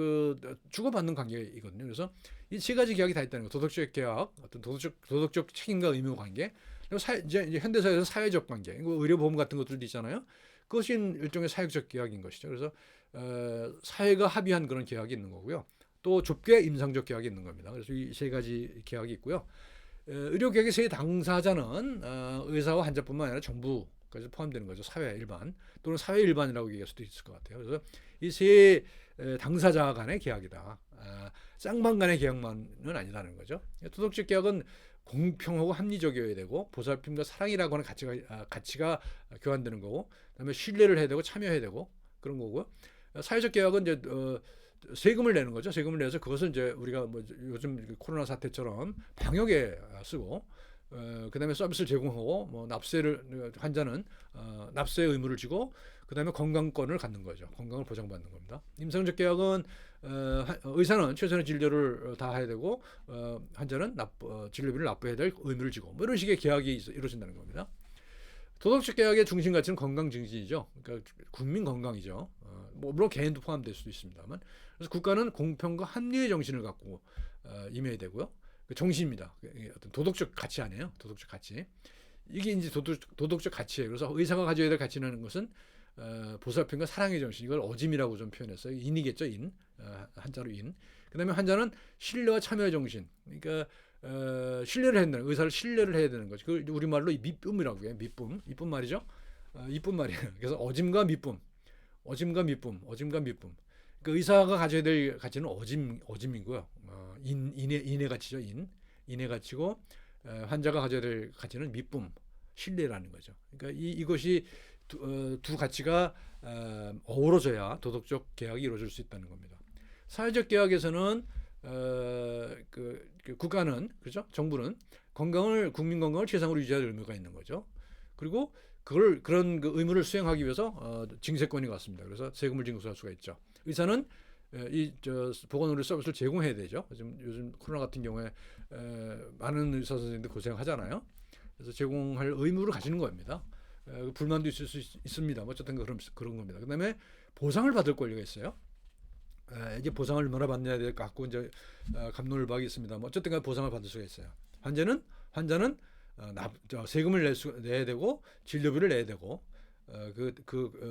주고받는 관계이거든요. 그래서 이 세 가지 계약이 다 있다는 거. 도덕적 계약, 어떤 도덕적 책임과 의무 관계, 그리고 이제 현대사회에서 사회적 관계, 의료보험 같은 것들도 있잖아요. 그것이 일종의 사회적 계약인 것이죠. 그래서 사회가 합의한 그런 계약이 있는 거고요. 또 좁게 임상적 계약이 있는 겁니다. 그래서 이 세 가지 계약이 있고요. 의료 계약의 세 당사자는 의사와 환자뿐만 아니라 정부까지 포함되는 거죠. 사회 일반 또는 사회 일반이라고 얘기할 수도 있을 것 같아요. 그래서 이 세 당사자 간의 계약이다. 쌍방 간의 계약만은 아니라는 거죠. 도덕적 계약은 공평하고 합리적이어야 되고 보살핌과 사랑이라고 하는 가치가 교환되는 거고, 그다음에 신뢰를 해야 되고 참여해야 되고 그런 거고요. 사회적 계약은 이제 세금을 내는 거죠. 세금을 내서 그것을 이제 우리가 뭐 요즘 코로나 사태처럼 방역에 쓰고, 그다음에 서비스를 제공하고, 뭐 납세를 환자는 납세의 의무를 지고, 그다음에 건강권을 갖는 거죠. 건강을 보장받는 겁니다. 임상적 계약은 의사는 최선의 진료를 다 해야 되고, 환자는 진료비를 납부해야 될 의무를 지고, 뭐 이런 식의 계약이 이루어진다는 겁니다. 도덕적 계약의 중심 가치는 건강 증진이죠. 그러니까 국민 건강이죠. 뭐 물론 개인도 포함될 수도 있습니다만, 그래서 국가는 공평과 합리의 정신을 갖고 임해야 되고요. 그 정신입니다. 어떤 도덕적 가치 아니에요. 도덕적 가치. 이게 이제 도덕적 가치예요. 그래서 의사가 가져야 될 가치라는 것은 보살핌과 사랑의 정신, 이걸 어짐이라고 좀 표현했어요. 인이겠죠, 인. 한자로 인. 그다음에 환자는 신뢰와 참여의 정신. 그러니까 신뢰를 해야 되는, 의사를 신뢰를 해야 되는 거죠. 그 우리말로 미쁨이라고 해요. 미쁨. 이쁜 말이죠. 이쁜 말이에요. 그래서 어짐과 미쁨. 그 의사가 가져야 될 가치는 어짐이고요. 인의 가치죠. 인의 가치고, 환자가 가져야 될 가치는 미쁨, 신뢰라는 거죠. 그러니까 이것이 두 가치가 어우러져야 도덕적 계약이 이루어질 수 있다는 겁니다. 사회적 계약에서는 국가는, 그렇죠? 정부는 국민 건강을 최상으로 유지할 의무가 있는 거죠. 그리고 그런 의무를 수행하기 위해서 징세권이 갖습니다. 그래서 세금을 징수할 수가 있죠. 의사는 보건의료 서비스를 제공해야 되죠. 요즘 코로나 같은 경우에 많은 의사 선생님들 고생하잖아요. 그래서 제공할 의무를 가지는 겁니다. 불만도 있을 수 있습니다. 어쨌든 그런 겁니다. 그다음에 보상을 받을 권리가 있어요. 이게 보상을 얼마나 받느냐에 대해 갖고 이제 갑론을박이 있습니다. 어쨌든 보상을 받을 수가 있어요. 환자는 세금을 내야 되고 진료비를 내야 되고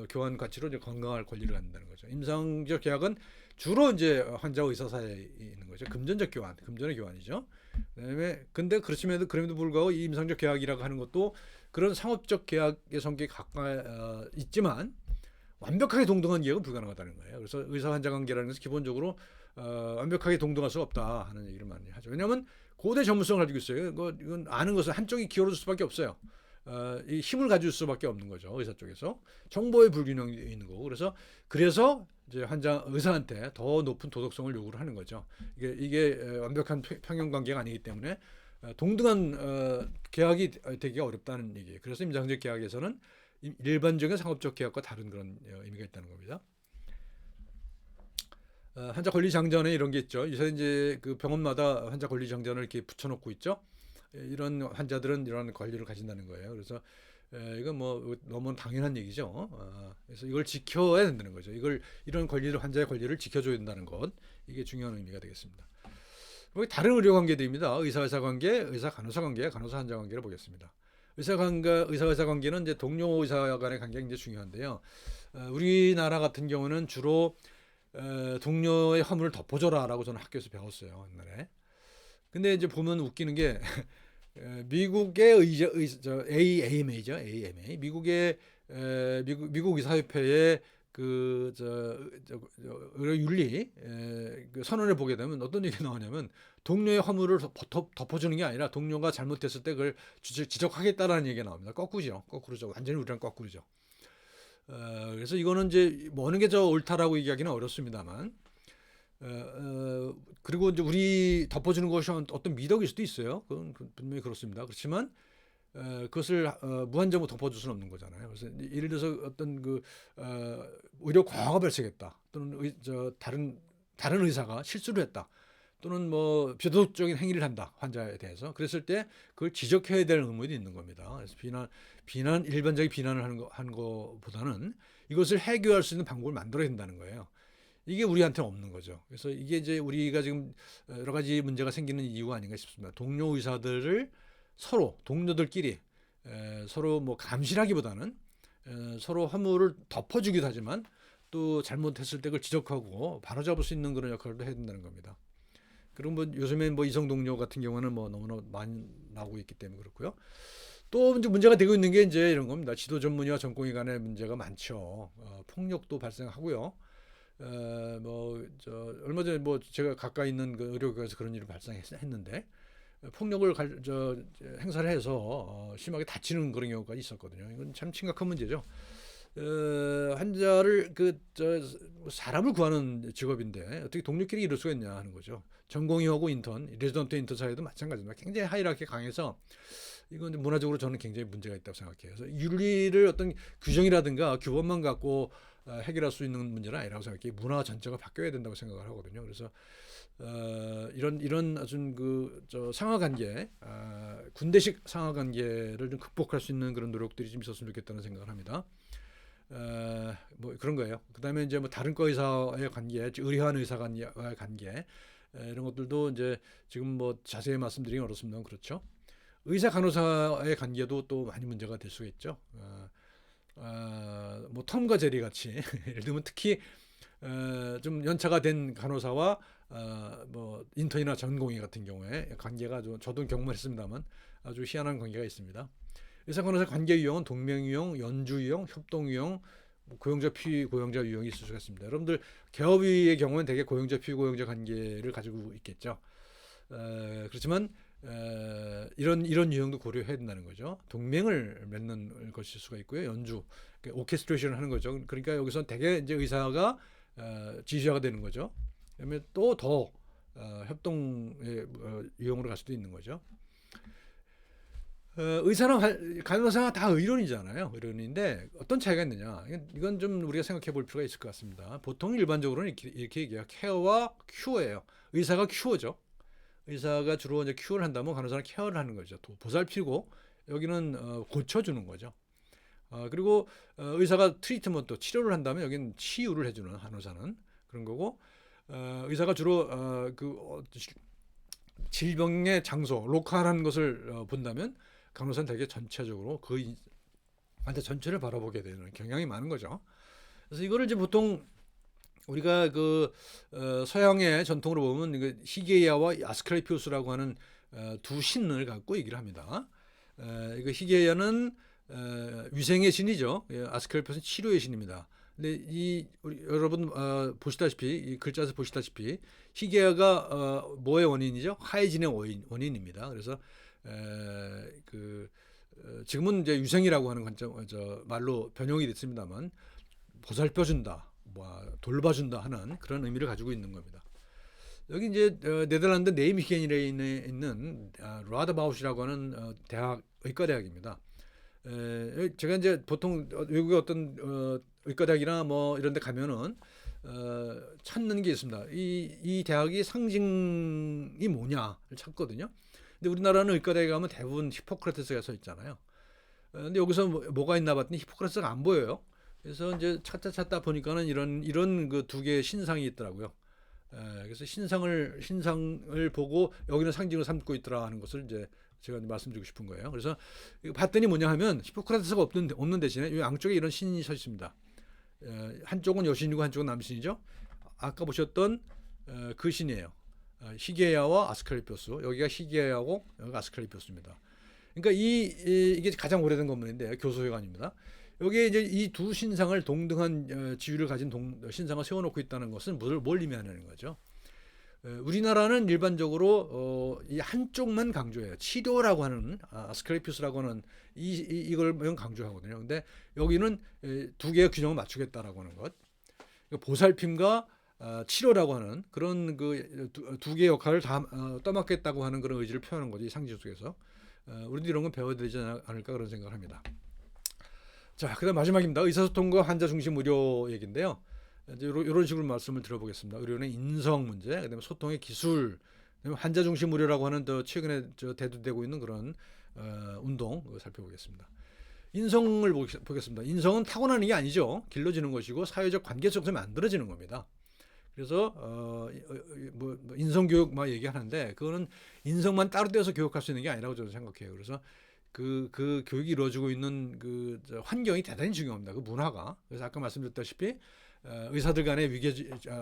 교환 가치로 이제 건강할 권리를 갖는다는 거죠. 임상적 계약은 주로 이제 환자와 의사 사이에 있는 거죠. 금전적 교환, 금전의 교환이죠. 그다음에 근데 그럼에도 불구하고 이 임상적 계약이라고 하는 것도 그런 상업적 계약의 성격이 가까이 있지만 완벽하게 동등한 계약은 불가능하다는 거예요. 그래서 의사 환자 관계라는 것은 기본적으로 완벽하게 동등할 수 없다 하는 얘기를 많이 하죠. 왜냐하면 고대 전문성을 가지고 있어요. 이건 아는 것은 한쪽이 기울어질 수밖에 없어요. 이 힘을 가질 수밖에 없는 거죠. 의사 쪽에서 정보의 불균형이 있는 거고 그래서 이제 의사한테 더 높은 도덕성을 요구를 하는 거죠. 이게 완벽한 평형 관계가 아니기 때문에 동등한 계약이 되기가 어렵다는 얘기예요. 그래서 임상적 계약에서는 일반적인 상업적 계약과 다른 그런 의미가 있다는 겁니다. 환자 권리 장전에 이런 게 있죠. 이제 그 병원마다 환자 권리 장전을 이렇게 붙여놓고 있죠. 이런 환자들은 이런 권리를 가진다는 거예요. 그래서 이건 뭐 너무 당연한 얘기죠. 그래서 이걸 지켜야 된다는 거죠. 이런 권리를 환자의 권리를 지켜줘야 된다는 것 이게 중요한 의미가 되겠습니다. 다른 의료 관계들입니다. 의사 관계, 의사 간호사 관계, 간호사 환자 관계를 보겠습니다. 의사 관계는 이제 동료 의사 간의 관계가 굉장히 중요한데요. 우리나라 같은 경우는 주로 동료의 허물을 덮어줘라라고 저는 학교에서 배웠어요 옛날에. 근데 이제 보면 웃기는 게 미국의 AMA죠, AMA. 미국 의사협회의 의료윤리 그 선언을 보게 되면 어떤 얘기가 나오냐면 동료의 허물을 덮어주는 게 아니라 동료가 잘못했을 때 그걸 지적하겠다라는 얘기가 나옵니다. 거꾸로죠. 완전히 우리랑 거꾸로죠. 그래서 이거는 이제 뭐 어느 게 저 옳다라고 얘기하기는 어렵습니다만 그리고 이제 우리 덮어주는 것이 어떤 미덕일 수도 있어요. 그건 분명히 그렇습니다. 그렇지만 그것을 무한정으로 덮어줄 수는 없는 거잖아요. 그래서 예를 들어서 어떤 의료 과화가 발생했다. 또는 다른 의사가 실수를 했다. 또는 뭐 비도덕적인 행위를 한다. 환자에 대해서. 그랬을 때 그걸 지적해야 될 의무도 있는 겁니다. 그래서 일반적인 비난을 하는 것보다는 이것을 해결할 수 있는 방법을 만들어야 된다는 거예요. 이게 우리한테는 없는 거죠. 그래서 이게 이제 우리가 지금 여러 가지 문제가 생기는 이유가 아닌가 싶습니다. 동료 의사들을 동료들끼리 서로 뭐 감시하기보다는 서로 허물을 덮어주기도 하지만 또 잘못했을 때 그걸 지적하고 바로잡을 수 있는 그런 역할도 해야 된다는 겁니다. 그리고 뭐 요즘엔 뭐 이성 동료 같은 경우는 뭐 너무나 많이 나오고 있기 때문에 그렇고요. 또 이제 문제가 되고 있는 게 이제 이런 겁니다. 지도 전문의와 전공의 간의 문제가 많죠. 폭력도 발생하고요. 얼마 전에 뭐 제가 가까이 있는 그 의료기관에서 그런 일이 발생했는데 폭력을 행사를 해서 심하게 다치는 그런 경우가 있었거든요. 이건 참 심각한 문제죠. 환자를 사람을 구하는 직업인데 어떻게 동료끼리 이럴 수가 있냐 하는 거죠. 전공의하고 레지던트 인턴 사이도 마찬가지입니다. 굉장히 하이라키 강해서 이건 문화적으로 저는 굉장히 문제가 있다고 생각해요. 그래서 윤리를 어떤 규정이라든가 규범만 갖고 해결할 수 있는 문제는 아니라고 생각해요. 문화 전체가 바뀌어야 된다고 생각을 하거든요. 그래서 이런 아주 상하관계, 군대식 상하관계를 좀 극복할 수 있는 그런 노력들이 좀 있었으면 좋겠다는 생각을 합니다. 뭐 그런 거예요. 그다음에 이제 뭐 다른 과 의사의 관계, 의료한 의사와의 관계 이런 것들도 이제 지금 뭐 자세히 말씀드리긴 어렵습니다. 그렇죠. 의사 간호사의 관계도 또 많이 문제가 될 수가 있죠. 뭐 톰과 제리 같이 예를 들면 특히 좀 연차가 된 간호사와 뭐 인턴이나 전공의 같은 경우에 관계가 저도 경험했습니다만 아주 희한한 관계가 있습니다. 의사 간호사 관계 유형은 동명 유형, 연주 유형, 협동 유형, 고용자 피고용자 유형이 있을 수가 있습니다. 여러분들 개업의 경우는 대개 고용자 피고용자 관계를 가지고 있겠죠. 그렇지만 이런 유형도 고려해야 된다는 거죠. 동맹을 맺는 것일 수가 있고요. 연주, 오케스트레이션을 하는 거죠. 그러니까 여기서 대개 이제 의사가 지휘자가 되는 거죠. 그다음에 또 더 협동의 유형으로 갈 수도 있는 거죠. 의사나 간호사가 다 의료인이잖아요. 의료인인데 어떤 차이가 있느냐? 이건 좀 우리가 생각해 볼 필요가 있을 것 같습니다. 보통 일반적으로는 이렇게 얘기해요. 케어와 큐어예요. 의사가 큐어죠. 의사가 주로 이제 큐어를 한다면 간호사는 케어를 하는 거죠. 보살피고 여기는 고쳐주는 거죠. 그리고 의사가 트리트먼트 치료를 한다면 여기는 치유를 해주는 간호사는 그런 거고 의사가 주로 질병의 장소 로컬한 것을 본다면 간호사는 되게 전체적으로 그 환자 전체를 바라보게 되는 경향이 많은 거죠. 그래서 이거를 이제 보통 우리가 서양의 전통으로 보면 히게이아와 아스클레피우스라고 하는 두 신을 갖고 얘기를 합니다. 이거 히게이아는 위생의 신이죠. 아스클레피우스는 치료의 신입니다. 근데 여러분 보시다시피 이 글자에서 보시다시피 히게이아가 뭐의 원인이죠? 하해진의 원인입니다. 그래서 지금은 이제 유생이라고 하는 관점 말로 변형이 됐습니다만 보살펴준다, 돌봐준다 하는 그런 의미를 가지고 있는 겁니다. 여기 이제 네덜란드 네이미겐에 있는 라드바우시라고 하는 대학 의과대학입니다. 제가 이제 보통 외국의 어떤 의과대학이나 뭐 이런 데 가면은 찾는 게 있습니다. 이 대학이 상징이 뭐냐를 찾거든요. 근데 우리나라는 의과대학에 가면 대부분 히포크라테스가 서 있잖아요. 근데 여기서 뭐가 있나 봤더니 히포크라테스가 안 보여요. 그래서 이제 찾다 보니까는 이런 그 두 개의 신상이 있더라고요. 그래서 신상을 보고 여기는 상징을 삼고 있더라 하는 것을 이제 제가 말씀드리고 싶은 거예요. 그래서 봤더니 뭐냐 하면 히포크라테스가 없는 대신에 이 양쪽에 이런 신이 서 있습니다. 한쪽은 여신이고 한쪽은 남신이죠. 아까 보셨던 그 신이에요. 히게야와 아스클레피오스. 여기가 히게야고 여기가 아스클레피오스입니다. 그러니까 이게 가장 오래된 건물인데 교소회관입니다. 여기에 이제 이 두 신상을 동등한 지위를 가진 신상을 세워놓고 있다는 것은 뭘 의미하는 거죠? 우리나라는 일반적으로 이 한쪽만 강조해요. 치료라고 하는 아스클레피우스라고 하는 이걸 강조하거든요. 근데 여기는 두 개의 균형을 맞추겠다라고 하는 것. 보살핌과 치료라고 하는 그런 그 두 개의 역할을 다 떠맡겠다고 하는 그런 의지를 표현하는 거죠. 이 상징 속에서. 우리도 이런 건 배워야 되지 않을까 그런 생각을 합니다. 자, 그다음 마지막입니다. 의사소통과 환자 중심 의료 얘기인데요. 이제 이런 식으로 말씀을 드려보겠습니다. 의료는 인성 문제, 그다음에 소통의 기술, 그다음에 환자 중심 의료라고 하는 최근에 대두되고 있는 그런 운동 살펴보겠습니다. 인성을 보겠습니다. 인성은 타고나는 게 아니죠. 길러지는 것이고 사회적 관계 속에서 만들어지는 겁니다. 그래서 뭐 인성 교육 막 얘기하는데 그거는 인성만 따로 떼서 교육할 수 있는 게 아니라고 저는 생각해요. 그래서 그 교육이 이루어지고 있는 환경이 대단히 중요합니다. 그 문화가. 그래서 아까 말씀드렸다시피 의사들 간의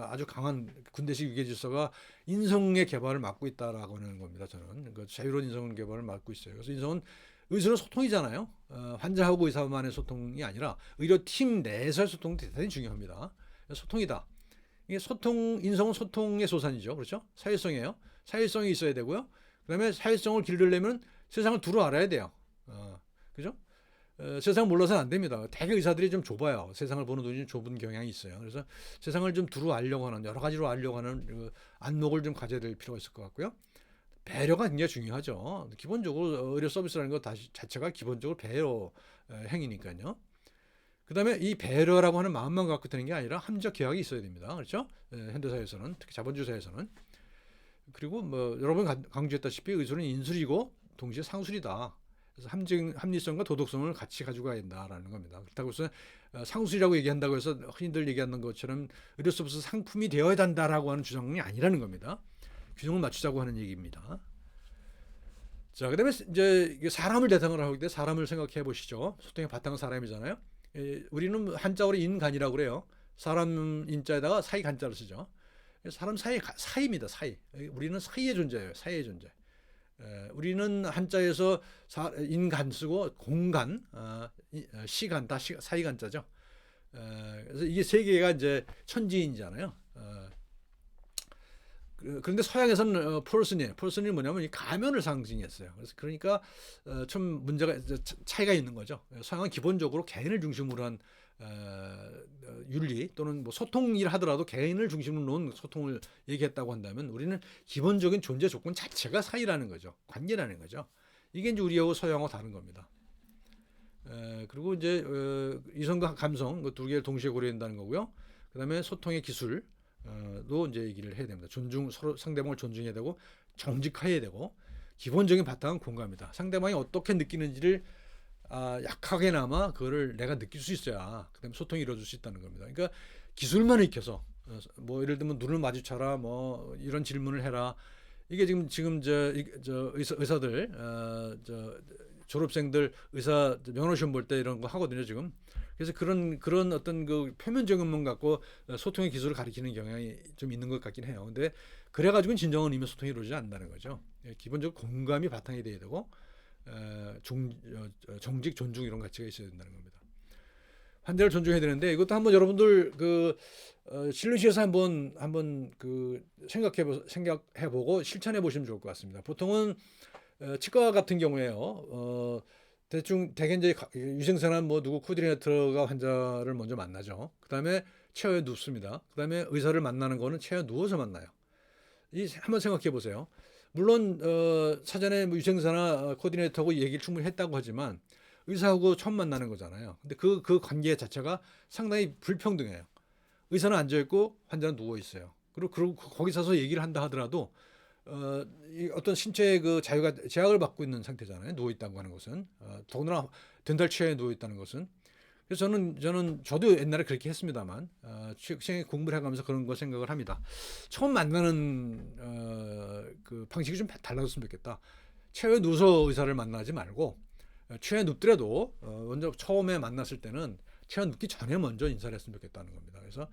아주 강한 군대식 위계 질서가 인성의 개발을 막고 있다라고 하는 겁니다. 저는 자유로운 인성 개발을 막고 있어요. 그래서 의사는 소통이잖아요. 환자하고 의사만의 소통이 아니라 의료팀 내에서의 소통도 대단히 중요합니다. 소통이다. 이게 인성은 소통의 소산이죠. 그렇죠? 사회성이에요. 사회성이 있어야 되고요. 그다음에 사회성을 기르려면 세상을 두루 알아야 돼요. 그죠? 세상 몰라서는 안 됩니다. 대개 의사들이 좀 좁아요. 세상을 보는 눈이 좀 좁은 경향이 있어요. 그래서 세상을 좀 두루 알려고 하는 여러 가지로 알려고 하는 안목을 좀 가져야 될 필요가 있을 것 같고요. 배려가 굉장히 중요하죠. 기본적으로 의료 서비스라는 것 자체가 기본적으로 배려 행위니까요. 그다음에 이 배려라고 하는 마음만 갖고 되는 게 아니라 함적 기약이 있어야 됩니다. 그렇죠? 현대사회에서는 특히 자본주의 사회에서는 그리고 뭐 여러 번 강조했다시피 의술은 인술이고 동시에 상술이다. 그래서 합리성과 도덕성을 같이 가지고 가야 된다라는 겁니다. 그렇다고 해서 상술이라고 얘기한다고 해서 흔히들 얘기하는 것처럼 의료 서비스 상품이 되어야 된다라고 하는 주장이 아니라는 겁니다. 균형을 맞추자고 하는 얘기입니다. 자, 그다음에 이제 사람을 대상으로 하기 때문에 사람을 생각해 보시죠. 소통의 바탕은 사람이잖아요. 우리는 한자어로 인간이라고 그래요. 사람 인자에다가 사이 간자를 쓰죠. 사람 사이입니다. 사이. 우리는 사이의 존재예요. 사이의 존재. 우리는 한자에서 인간 쓰고 공간, 시간 다 사이 간자죠. 그래서 이게 세 개가 이제 천지인이잖아요. 그런데 서양에서는 폴슨이 뭐냐면 이 가면을 상징했어요. 그래서 그러니까 좀 문제가 차이가 있는 거죠. 서양은 기본적으로 개인을 중심으로 한 윤리 또는 뭐 소통일 하더라도 개인을 중심으로 놓은 소통을 얘기했다고 한다면 우리는 기본적인 존재 조건 자체가 사이라는 거죠. 관계라는 거죠. 이게 이제 우리하고 서양하고 다른 겁니다. 그리고 이제 이성과 감성 그 두 개를 동시에 고려한다는 거고요. 그다음에 소통의 기술 도 이제 얘기를 해야 됩니다. 서로 상대방을 존중해야 되고 정직해야 되고 기본적인 바탕은 공감이다. 상대방이 어떻게 느끼는지를 약하게나마 그거를 내가 느낄 수 있어야 그다음에 소통이 이루어질 수 있다는 겁니다. 그러니까 기술만 익혀서 뭐 예를 들면 눈을 마주쳐라 뭐 이런 질문을 해라 이게 지금 저 의사들 저 졸업생들 의사 면허시험 볼 때 이런 거 하거든요 지금. 그래서 그런 어떤 그 표면적인 것만 갖고 소통의 기술을 가리키는 경향이 좀 있는 것 같긴 해요. 근데 그래가지고는 진정한 의미 소통이 이루어지지 않는다는 거죠. 기본적으로 공감이 바탕이 돼야 되고 정직 존중 이런 가치가 있어야 된다는 겁니다. 환자를 존중해야 되는데 이것도 한번 여러분들 진료실에서 한번 생각해보고 실천해 보시면 좋을 것 같습니다. 보통은 치과 같은 경우에요. 대개 이제 위생사나 뭐 누구 코디네이터가 환자를 먼저 만나죠. 그다음에 체어에 눕습니다. 그다음에 의사를 만나는 거는 체어에 누워서 만나요. 한번 생각해 보세요. 물론 사전에 뭐 위생사나 코디네이터하고 얘기를 충분히 했다고 하지만 의사하고 처음 만나는 거잖아요. 근데 그 관계 자체가 상당히 불평등해요. 의사는 앉아 있고 환자는 누워 있어요. 그리고 거기 서서 얘기를 한다 하더라도 어떤 신체의 그 자유가 제약을 받고 있는 상태잖아요. 누워 있다고 하는 것은 더구나 덴탈 체어에 누워 있다는 것은. 그래서 저도 옛날에 그렇게 했습니다만 취직생에 공부를 해가면서 그런 거 생각을 합니다. 처음 만나는 그 방식이 좀 달라졌으면 좋겠다. 체어에 누워서 의사를 만나지 말고 체어에 눕더라도 먼저 처음에 만났을 때는 체어에 눕기 전에 먼저 인사를 했으면 좋겠다는 겁니다. 그래서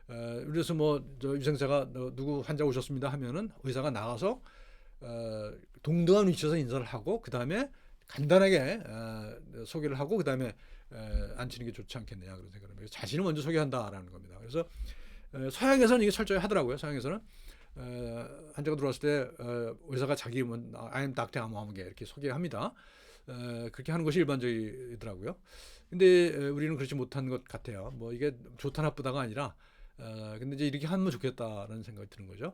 그래서 뭐 저 위생사가 누구 환자 오셨습니다 하면은 의사가 나가서 동등한 위치에서 인사를 하고 그 다음에 간단하게 소개를 하고 그 다음에 앉히는 게 좋지 않겠느냐 그런 생각을 합니다. 자신을 먼저 소개한다라는 겁니다. 그래서 서양에서는 이게 철저히 하더라고요. 서양에서는 환자가 들어왔을 때 의사가 자기 I'm Dr. 아무아무개 이렇게 소개합니다. 그렇게 하는 것이 일반적이더라고요. 근데 우리는 그렇지 못한 것 같아요. 뭐 이게 좋다 나쁘다가 아니라 근데 이제 이렇게 하면 좋겠다라는 생각이 드는 거죠.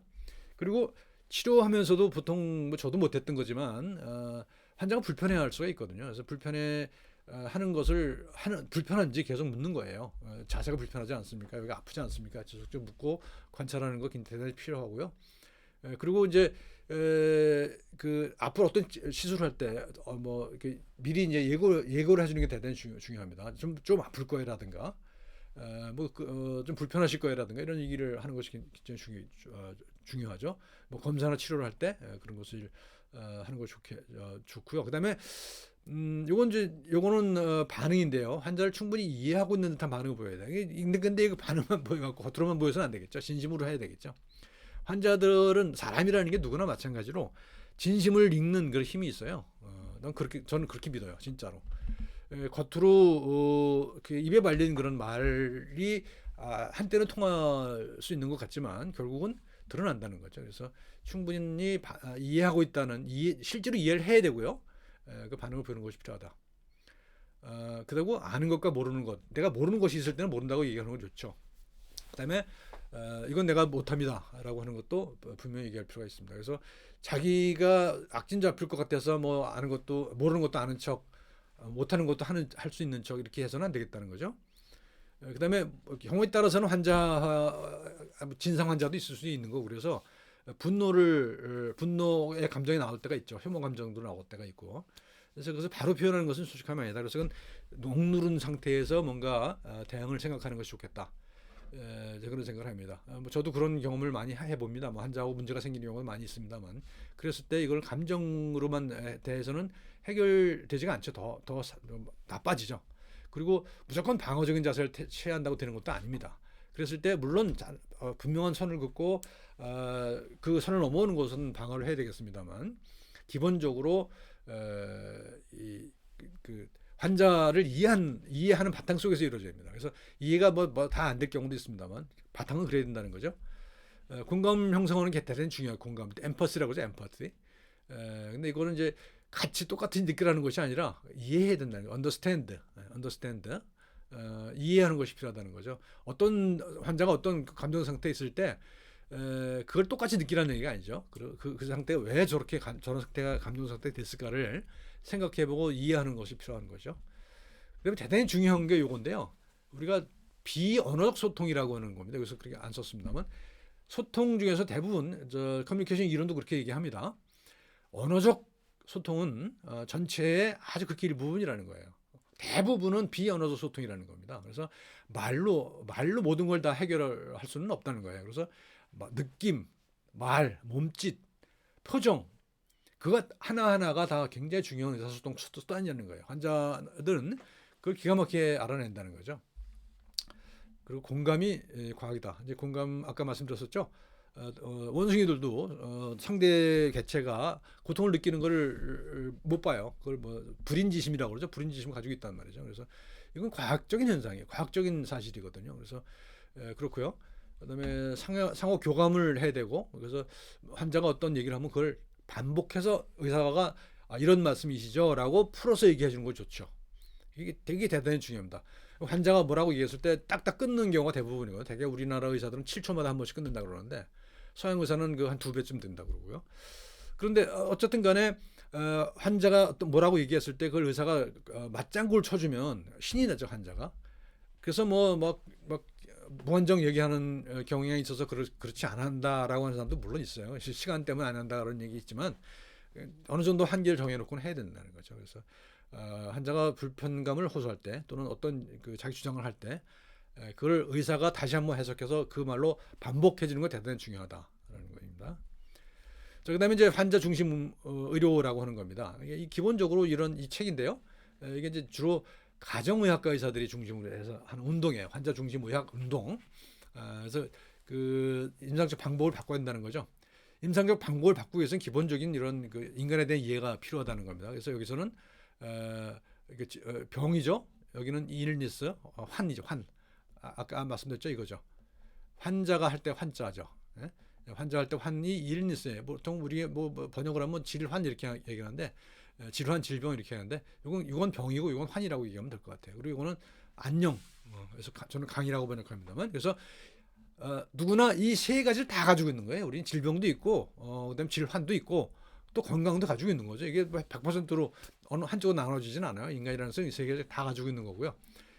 그리고 치료하면서도 보통 뭐 저도 못했던 거지만 환자가 불편해할 수가 있거든요. 그래서 하는 것을 불편한지 계속 묻는 거예요. 자세가 불편하지 않습니까? 여기 아프지 않습니까? 계속 묻고 관찰하는 거 대단히 필요하고요. 그리고 이제 그 앞으로 어떤 시술을 할 때 뭐 이렇게 미리 이제 예고를 해주는 게 대단히 중요합니다. 좀 아플 거라든가 좀 불편하실 거라든가 이런 얘기를 하는 것이 굉장히 중요하죠. 뭐 검사나 치료를 할 때 그런 것을 하는 거 좋고요. 그다음에 요거는 반응인데요. 환자를 충분히 이해하고 있는 듯한 반응을 보여야 돼. 근데 이거 반응만 보여갖고 겉으로만 보여서는 안 되겠죠. 진심으로 해야 되겠죠. 환자들은 사람이라는 게 누구나 마찬가지로 진심을 읽는 그런 힘이 있어요. 저는 그렇게 믿어요, 진짜로. 겉으로 입에 발린 그런 말이 한때는 통할 수 있는 것 같지만 결국은 드러난다는 거죠. 그래서 충분히 이해하고 있다는 실제로 이해를 해야 되고요. 그 반응을 보이는 것이 필요하다. 그리고 아는 것과 모르는 것, 내가 모르는 것이 있을 때는 모른다고 얘기하는 건 좋죠. 그다음에 이건 내가 못합니다라고 하는 것도 분명히 얘기할 필요가 있습니다. 그래서 자기가 악진 잡힐 것 같아서 뭐 아는 것도 모르는 것도 아는 척, 못하는 것도 할 수 있는 척 이렇게 해서는 안 되겠다는 거죠. 그다음에 경우에 따라서는 진상 환자도 있을 수 있는 거고 그래서 분노의 감정이 나올 때가 있죠. 혐오 감정도 나올 때가 있고. 그래서 그것을 바로 표현하는 것은 솔직하면 아니다. 그래서 그건 억누른 상태에서 뭔가 대응을 생각하는 것이 좋겠다. 그런 생각을 합니다. 뭐 저도 그런 경험을 많이 해봅니다. 뭐 환자하고 문제가 생기는 경우가 많이 있습니다만 그랬을 때 이걸 감정으로만 대해서는 해결되지가 않죠. 더 나빠지죠. 그리고 무조건 방어적인 자세를 취한다고 되는 것도 아닙니다. 그랬을 때 물론 분명한 선을 긋고 그 선을 넘어오는 것은 방어를 해야 되겠습니다만 기본적으로 그 환자를 이해하는 바탕 속에서 이루어져야 됩니다. 그래서 이해가 뭐 다 안 될 경우도 있습니다만 바탕은 그래야 된다는 거죠. 공감 형성하는 게 대단히 중요해요. 공감, 엠퍼시라고 하죠. 엠퍼시. 근데 이거는 이제 같이 똑같이 느끼라는 것이 아니라 이해해야 된다는 거. understand. 이해하는 것이 필요하다는 거죠. 어떤 환자가 어떤 감정 상태에 있을 때 그걸 똑같이 느끼라는 얘기가 아니죠. 그 상태가 왜 저런 상태가 감정 상태가 됐을까를 생각해보고 이해하는 것이 필요한 거죠. 그다음에 대단히 중요한 게 요건데요. 우리가 비언어적 소통이라고 하는 겁니다. 그래서 그렇게 안 썼습니다만 소통 중에서 대부분 커뮤니케이션 이론도 그렇게 얘기합니다. 언어적 소통은 전체의 아주 극히 일부분이라는 거예요. 대부분은 비언어적 소통이라는 겁니다. 그래서 말로 모든 걸 다 해결할 수는 없다는 거예요. 그래서 느낌, 말, 몸짓, 표정 그것 하나하나가 다 굉장히 중요한 의사소통 수단이라는 거예요. 환자들은 그걸 기가 막히게 알아낸다는 거죠. 그리고 공감이 과학이다. 이제 공감 아까 말씀드렸었죠. 원숭이들도 상대 개체가 고통을 느끼는 것을 못 봐요. 그걸 뭐 불인지심이라고 그러죠. 불인지심을 가지고 있단 말이죠. 그래서 이건 과학적인 현상이에요. 과학적인 사실이거든요. 그래서 그렇고요. 그다음에 상호 교감을 해야 되고 그래서 환자가 어떤 얘기를 하면 그걸 반복해서 의사가 이런 말씀이시죠라고 풀어서 얘기해 주는 거 좋죠. 이게 되게 대단히 중요합니다. 환자가 뭐라고 얘기했을 때 딱딱 끊는 경우가 대부분이고요. 대개 우리나라 의사들은 7초마다 한 번씩 끊는다 그러는데 서양 의사는 그 한 2배쯤 된다 그러고요. 그런데 어쨌든 간에 환자가 어떤 뭐라고 얘기했을 때 그걸 의사가 맞장구를 쳐주면 신이 나죠, 환자가. 그래서 막 무한정 얘기하는 경향이 있어서 그렇지 않는다라고 하는 사람도 물론 있어요. 시간 때문에 안 한다 그런 얘기 있지만 어느 정도 한계를 정해놓고는 해야 된다는 거죠. 그래서 환자가 불편감을 호소할 때 또는 어떤 그 자기 주장을 할 때 그걸 의사가 다시 한번 해석해서 그 말로 반복해 주는 거 대단히 중요하다라는 겁니다. 자, 그다음에 이제 환자 중심 의료라고 하는 겁니다. 이게 기본적으로 이 책인데요. 이게 이제 주로 가정의학과 의사들이 중심으로 해서 하는 운동이에요. 환자 중심 의학 운동. 그래서 그 임상적 방법을 바꿔야 된다는 거죠. 임상적 방법을 바꾸기 위해서는 기본적인 이런 그 인간에 대한 이해가 필요하다는 겁니다. 그래서 여기서는 병이죠. 여기는 illness, 환이죠. 환. 아까 말씀드렸죠, 이거죠. 환자가 할 때 환자죠. 예? 환자 할 때 환이 illness예요. 보통 우리 뭐 번역을 하면 질환 이렇게 얘기하는데 질환, 질병 이렇게 하는데 이건 병이고 이건 환이라고 얘기하면 될 것 같아요. 그리고 이거는 안녕. 그래서 저는 강이라고 번역합니다만 그래서 누구나 이 세 가지를 다 가지고 있는 거예요. 우리는 질병도 있고 그다음에 질환도 있고 또 건강도 가지고 있는 거죠. 이게 100%로 어느 한쪽으로 나눠지진 않아요. 인간이라는 것은 이 세 개를 다 가지고 있는 거고요.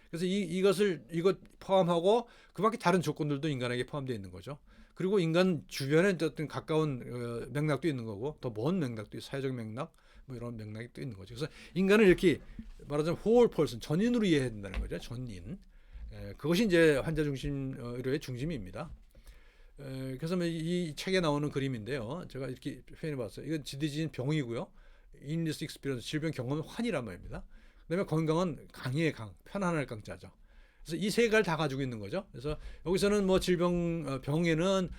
그래서 이것 포함하고 그밖에 다른 조건들도 인간에게 포함되어 있는 거죠. 그리고 인간 주변에 어떤 가까운 맥락도 있는 거고 더 먼 맥락도 사회적 맥락 뭐 이런 맥락이 또 있는 거죠. 그래서 인간을 이렇게 말하자면 whole person 전인으로 이해해야 된다는 거죠. 전인. 그것이 이제 환자 중심 의료의 중심입니다. 그래서 이 책에 나오는 그림인데요. 제가 이렇게 표현해봤어요. 이건 지디지는 병이고요. illness experience 질병 경험은 환이란 말입니다. 그다음에 건강은 강의의 강, 편안할 강자죠. 그래서 이 세 가지를 다 가지고 있는 거죠. 그래서 여기서는 뭐 병에는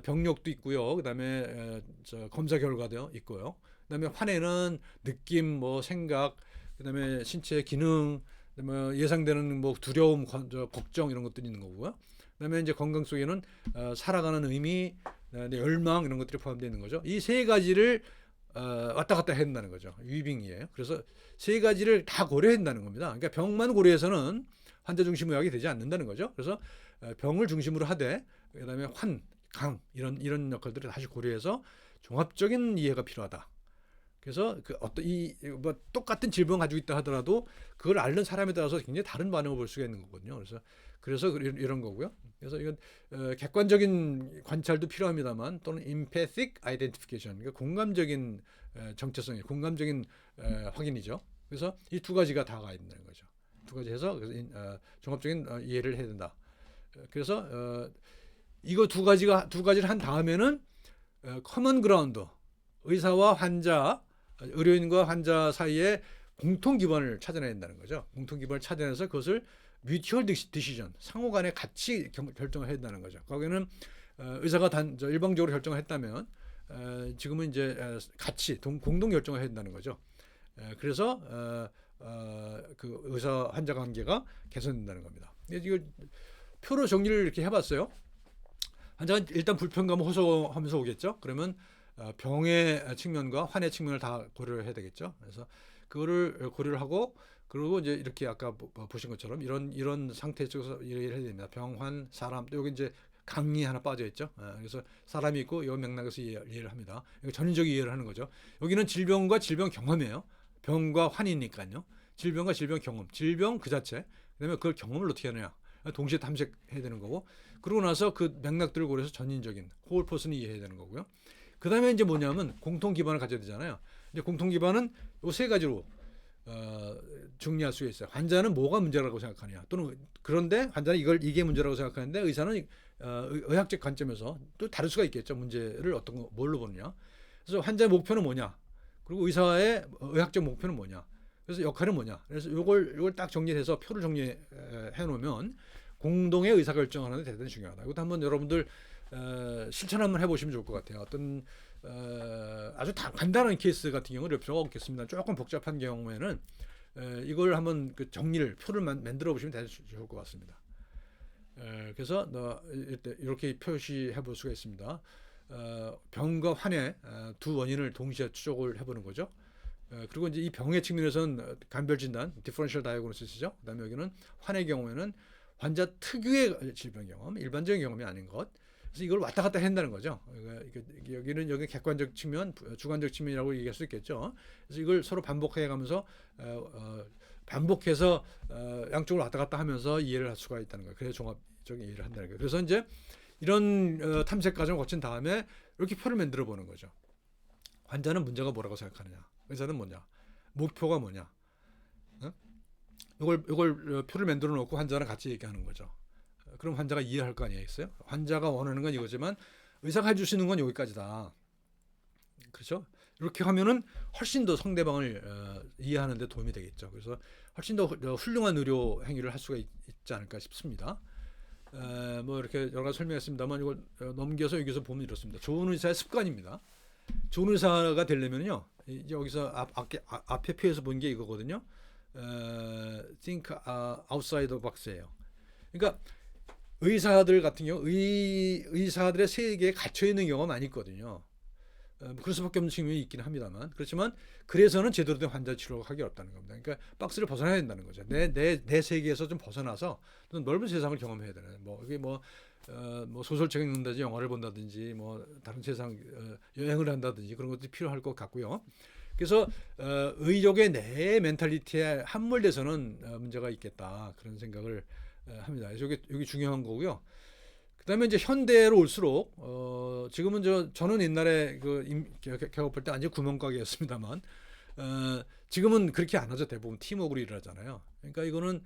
병력도 있고요. 그다음에 검사 결과도 있고요. 그다음에 환에는 느낌, 뭐 생각, 그다음에 신체 기능, 그다음에 예상되는 뭐 두려움, 걱정 이런 것들이 있는 거고요. 그다음에 이제 건강 속에는 살아가는 의미, 열망 이런 것들이 포함되어 있는 거죠. 이 세 가지를 왔다 갔다 해야 된다는 거죠. 위빙이에요. 그래서 세 가지를 다 고려해야 된다는 겁니다. 그러니까 병만 고려해서는 환자 중심 의학이 되지 않는다는 거죠. 그래서 병을 중심으로 하되 그다음에 환, 강 이런 역할들을 다시 고려해서 종합적인 이해가 필요하다. 그래서 그 어떤 뭐 똑같은 질병 가지고 있다 하더라도 그걸 앓는 사람에 따라서 굉장히 다른 반응을 볼 수가 있는 거거든요. 그래서 이런 거고요. 그래서 이건 객관적인 관찰도 필요합니다만 또는 empathic identification, 그러니까 공감적인 정체성이 공감적인 확인이죠. 그래서 이 두 가지가 다가 있는 거죠. 두 가지 해서 종합적인 이해를 해야 된다. 그래서 이거 두 가지를 한 다음에는 common ground, 의사와 환자, 의료인과 환자 사이에 공통 기반을 찾아내야 된다는 거죠. 공통 기반을 찾아내서 그것을 mutual decision, 상호 간에 같이 결정을 해야 된다는 거죠. 거기는 의사가 일방적으로 결정을 했다면 지금은 이제 같이 공동 결정을 해야 된다는 거죠. 그래서 그 의사 환자 관계가 개선된다는 겁니다. 이걸 표로 정리를 이렇게 해봤어요. 환자가 일단 불편감을 호소하면서 오겠죠. 그러면 병의 측면과 환의 측면을 다 고려를 해야 되겠죠. 그래서 그거를 고려를 하고 그리고 이제 이렇게 아까 보신 것처럼 이런 상태 쪽에서 이해를 해야 됩니다. 병, 환, 사람 또 여기 이제 강이 하나 빠져 있죠. 그래서 사람이 있고 이 맥락에서 이해를 합니다. 전인적 이해를 하는 거죠. 여기는 질병과 질병 경험이에요. 병과 환이니까요. 질병과 질병 경험, 질병 그 자체. 그다음에 그걸 경험을 어떻게 하느냐. 동시에 탐색해야 되는 거고. 그러고 나서 그 맥락들을 고려해서 전인적인 홀 퍼슨이 이해해야 되는 거고요. 그다음에 이제 뭐냐면 공통 기반을 가져야 되잖아요. 이제 공통 기반은 이 세 가지로 정리할 수가 있어요. 환자는 뭐가 문제라고 생각하느냐, 또는 그런데 환자는 이게 문제라고 생각하는데 의사는 의학적 관점에서 또 다를 수가 있겠죠. 문제를 뭘로 보느냐. 그래서 환자의 목표는 뭐냐, 그리고 의사의 의학적 목표는 뭐냐, 그래서 역할은 뭐냐. 그래서 요걸 딱 정리해서 표를 정리해 놓으면 공동의 의사결정하는 데 대단히 중요하다. 이것도 한번 여러분들 실천 한번 해보시면 좋을 것 같아요. 어떤 아주 간단한 케이스 같은 경우는 필요가 없겠습니다. 조금 복잡한 경우에는 이걸 한번 정리를 표를 만들어 보시면 대단히 좋을 것 같습니다. 그래서 이렇게 표시해 볼 수가 있습니다. 병과 환의 두 원인을 동시에 추적을 해보는 거죠. 그리고 이제 이 병의 측면에서는 간별 진단, 디퍼런셜 다이어그노시스죠. 그다음에 여기는 환의 경우에는 환자 특유의 질병 경험, 일반적인 경험이 아닌 것. 그래서 이걸 왔다 갔다 한다는 거죠. 여기 객관적 측면, 주관적 측면이라고 얘기할 수 있겠죠. 그래서 이걸 서로 반복해 가면서 반복해서 양쪽을 왔다 갔다 하면서 이해를 할 수가 있다는 거예요. 그래서 종합적인 이해를 한다는 거예요. 그래서 이제 이런 탐색 과정을 거친 다음에 이렇게 표를 만들어 보는 거죠. 환자는 문제가 뭐라고 생각하느냐, 의사는 뭐냐, 목표가 뭐냐. 이걸 표를 만들어 놓고 환자랑 같이 얘기하는 거죠. 그럼 환자가 이해할 거 아니겠어요? 환자가 원하는 건 이거지만 의사가 해줄 수 있는 건 여기까지다. 그렇죠? 이렇게 하면은 훨씬 더 상대방을 이해하는 데 도움이 되겠죠. 그래서 훨씬 더 훌륭한 의료 행위를 할 수가 있지 않을까 싶습니다. 뭐 이렇게 여러 가지 설명했습니다만 이걸 넘겨서 여기서 보면 이렇습니다. 좋은 의사의 습관입니다. 좋은 의사가 되려면요, 여기서 앞에 표에서 본 게 이거거든요. think outside the box예요. 그러니까 의사들 같은 경우 의사들의 세계에 갇혀 있는 경우가 많이 있거든요. 그럴 수밖에 없는 측면이 있긴 합니다만, 그렇지만 그래서는 제대로 된 환자 치료가 하기 어렵다는 겁니다. 그러니까 박스를 벗어나야 된다는 거죠. 내 세계에서 좀 벗어나서 넓은 세상을 경험해야 되는. 이게 뭐 소설책 읽는다든지 영화를 본다든지 뭐 다른 세상 여행을 한다든지 그런 것들이 필요할 것 같고요. 그래서 의료계 내 멘탈리티에 함몰돼서는 문제가 있겠다, 그런 생각을 합니다. 여기 중요한 거고요. 그다음에 이제 현대로 올수록 지금은 저는 옛날에 개업할 때 완전 구멍가게였습니다만 지금은 그렇게 안 하죠. 대부분 팀워크로 일하잖아요. 그러니까 이거는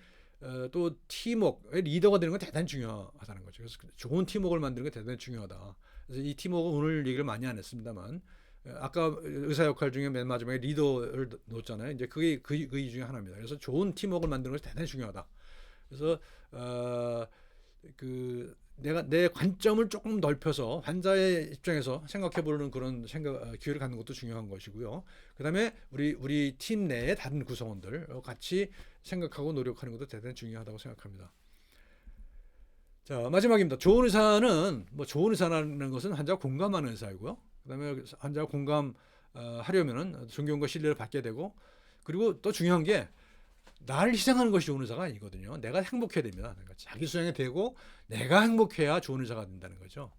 또 팀워크, 리더가 되는 건 대단히 중요하다는 거죠. 그래서 좋은 팀워크를 만드는 게 대단히 중요하다. 그래서 이 팀워크 오늘 얘기를 많이 안 했습니다만 아까 의사 역할 중에 맨 마지막에 리더를 놓았잖아요. 이제 그게 그 중에 하나입니다. 그래서 좋은 팀워크를 만드는 것이 대단히 중요하다. 그래서 내가 내 관점을 조금 넓혀서 환자의 입장에서 생각해보는 그런 기회를 갖는 것도 중요한 것이고요. 그다음에 우리 팀 내의 다른 구성원들 같이 생각하고 노력하는 것도 대단히 중요하다고 생각합니다. 자, 마지막입니다. 좋은 의사는 좋은 의사라는 것은 환자가 공감하는 의사이고요. 그다음에 환자가 공감하려면은 존경과 신뢰를 받게 되고, 그리고 또 중요한 게 나를 희생하는 것이 좋은 의사가 아니거든요. 내가 행복해야 됩니다. 그러니까 자기 수양이 되고 내가 행복해야 좋은 의사가 된다는 거죠.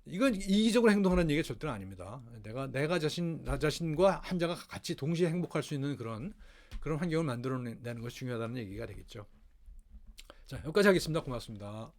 이건 이기적으로 행동하는 얘기가 절대로 아닙니다. 나 자신과 환자가 같이 동시에 행복할 수 있는 그런 환경을 만들어내는 것이 중요하다는 얘기가 되겠죠. 자, 여기까지 하겠습니다. 고맙습니다.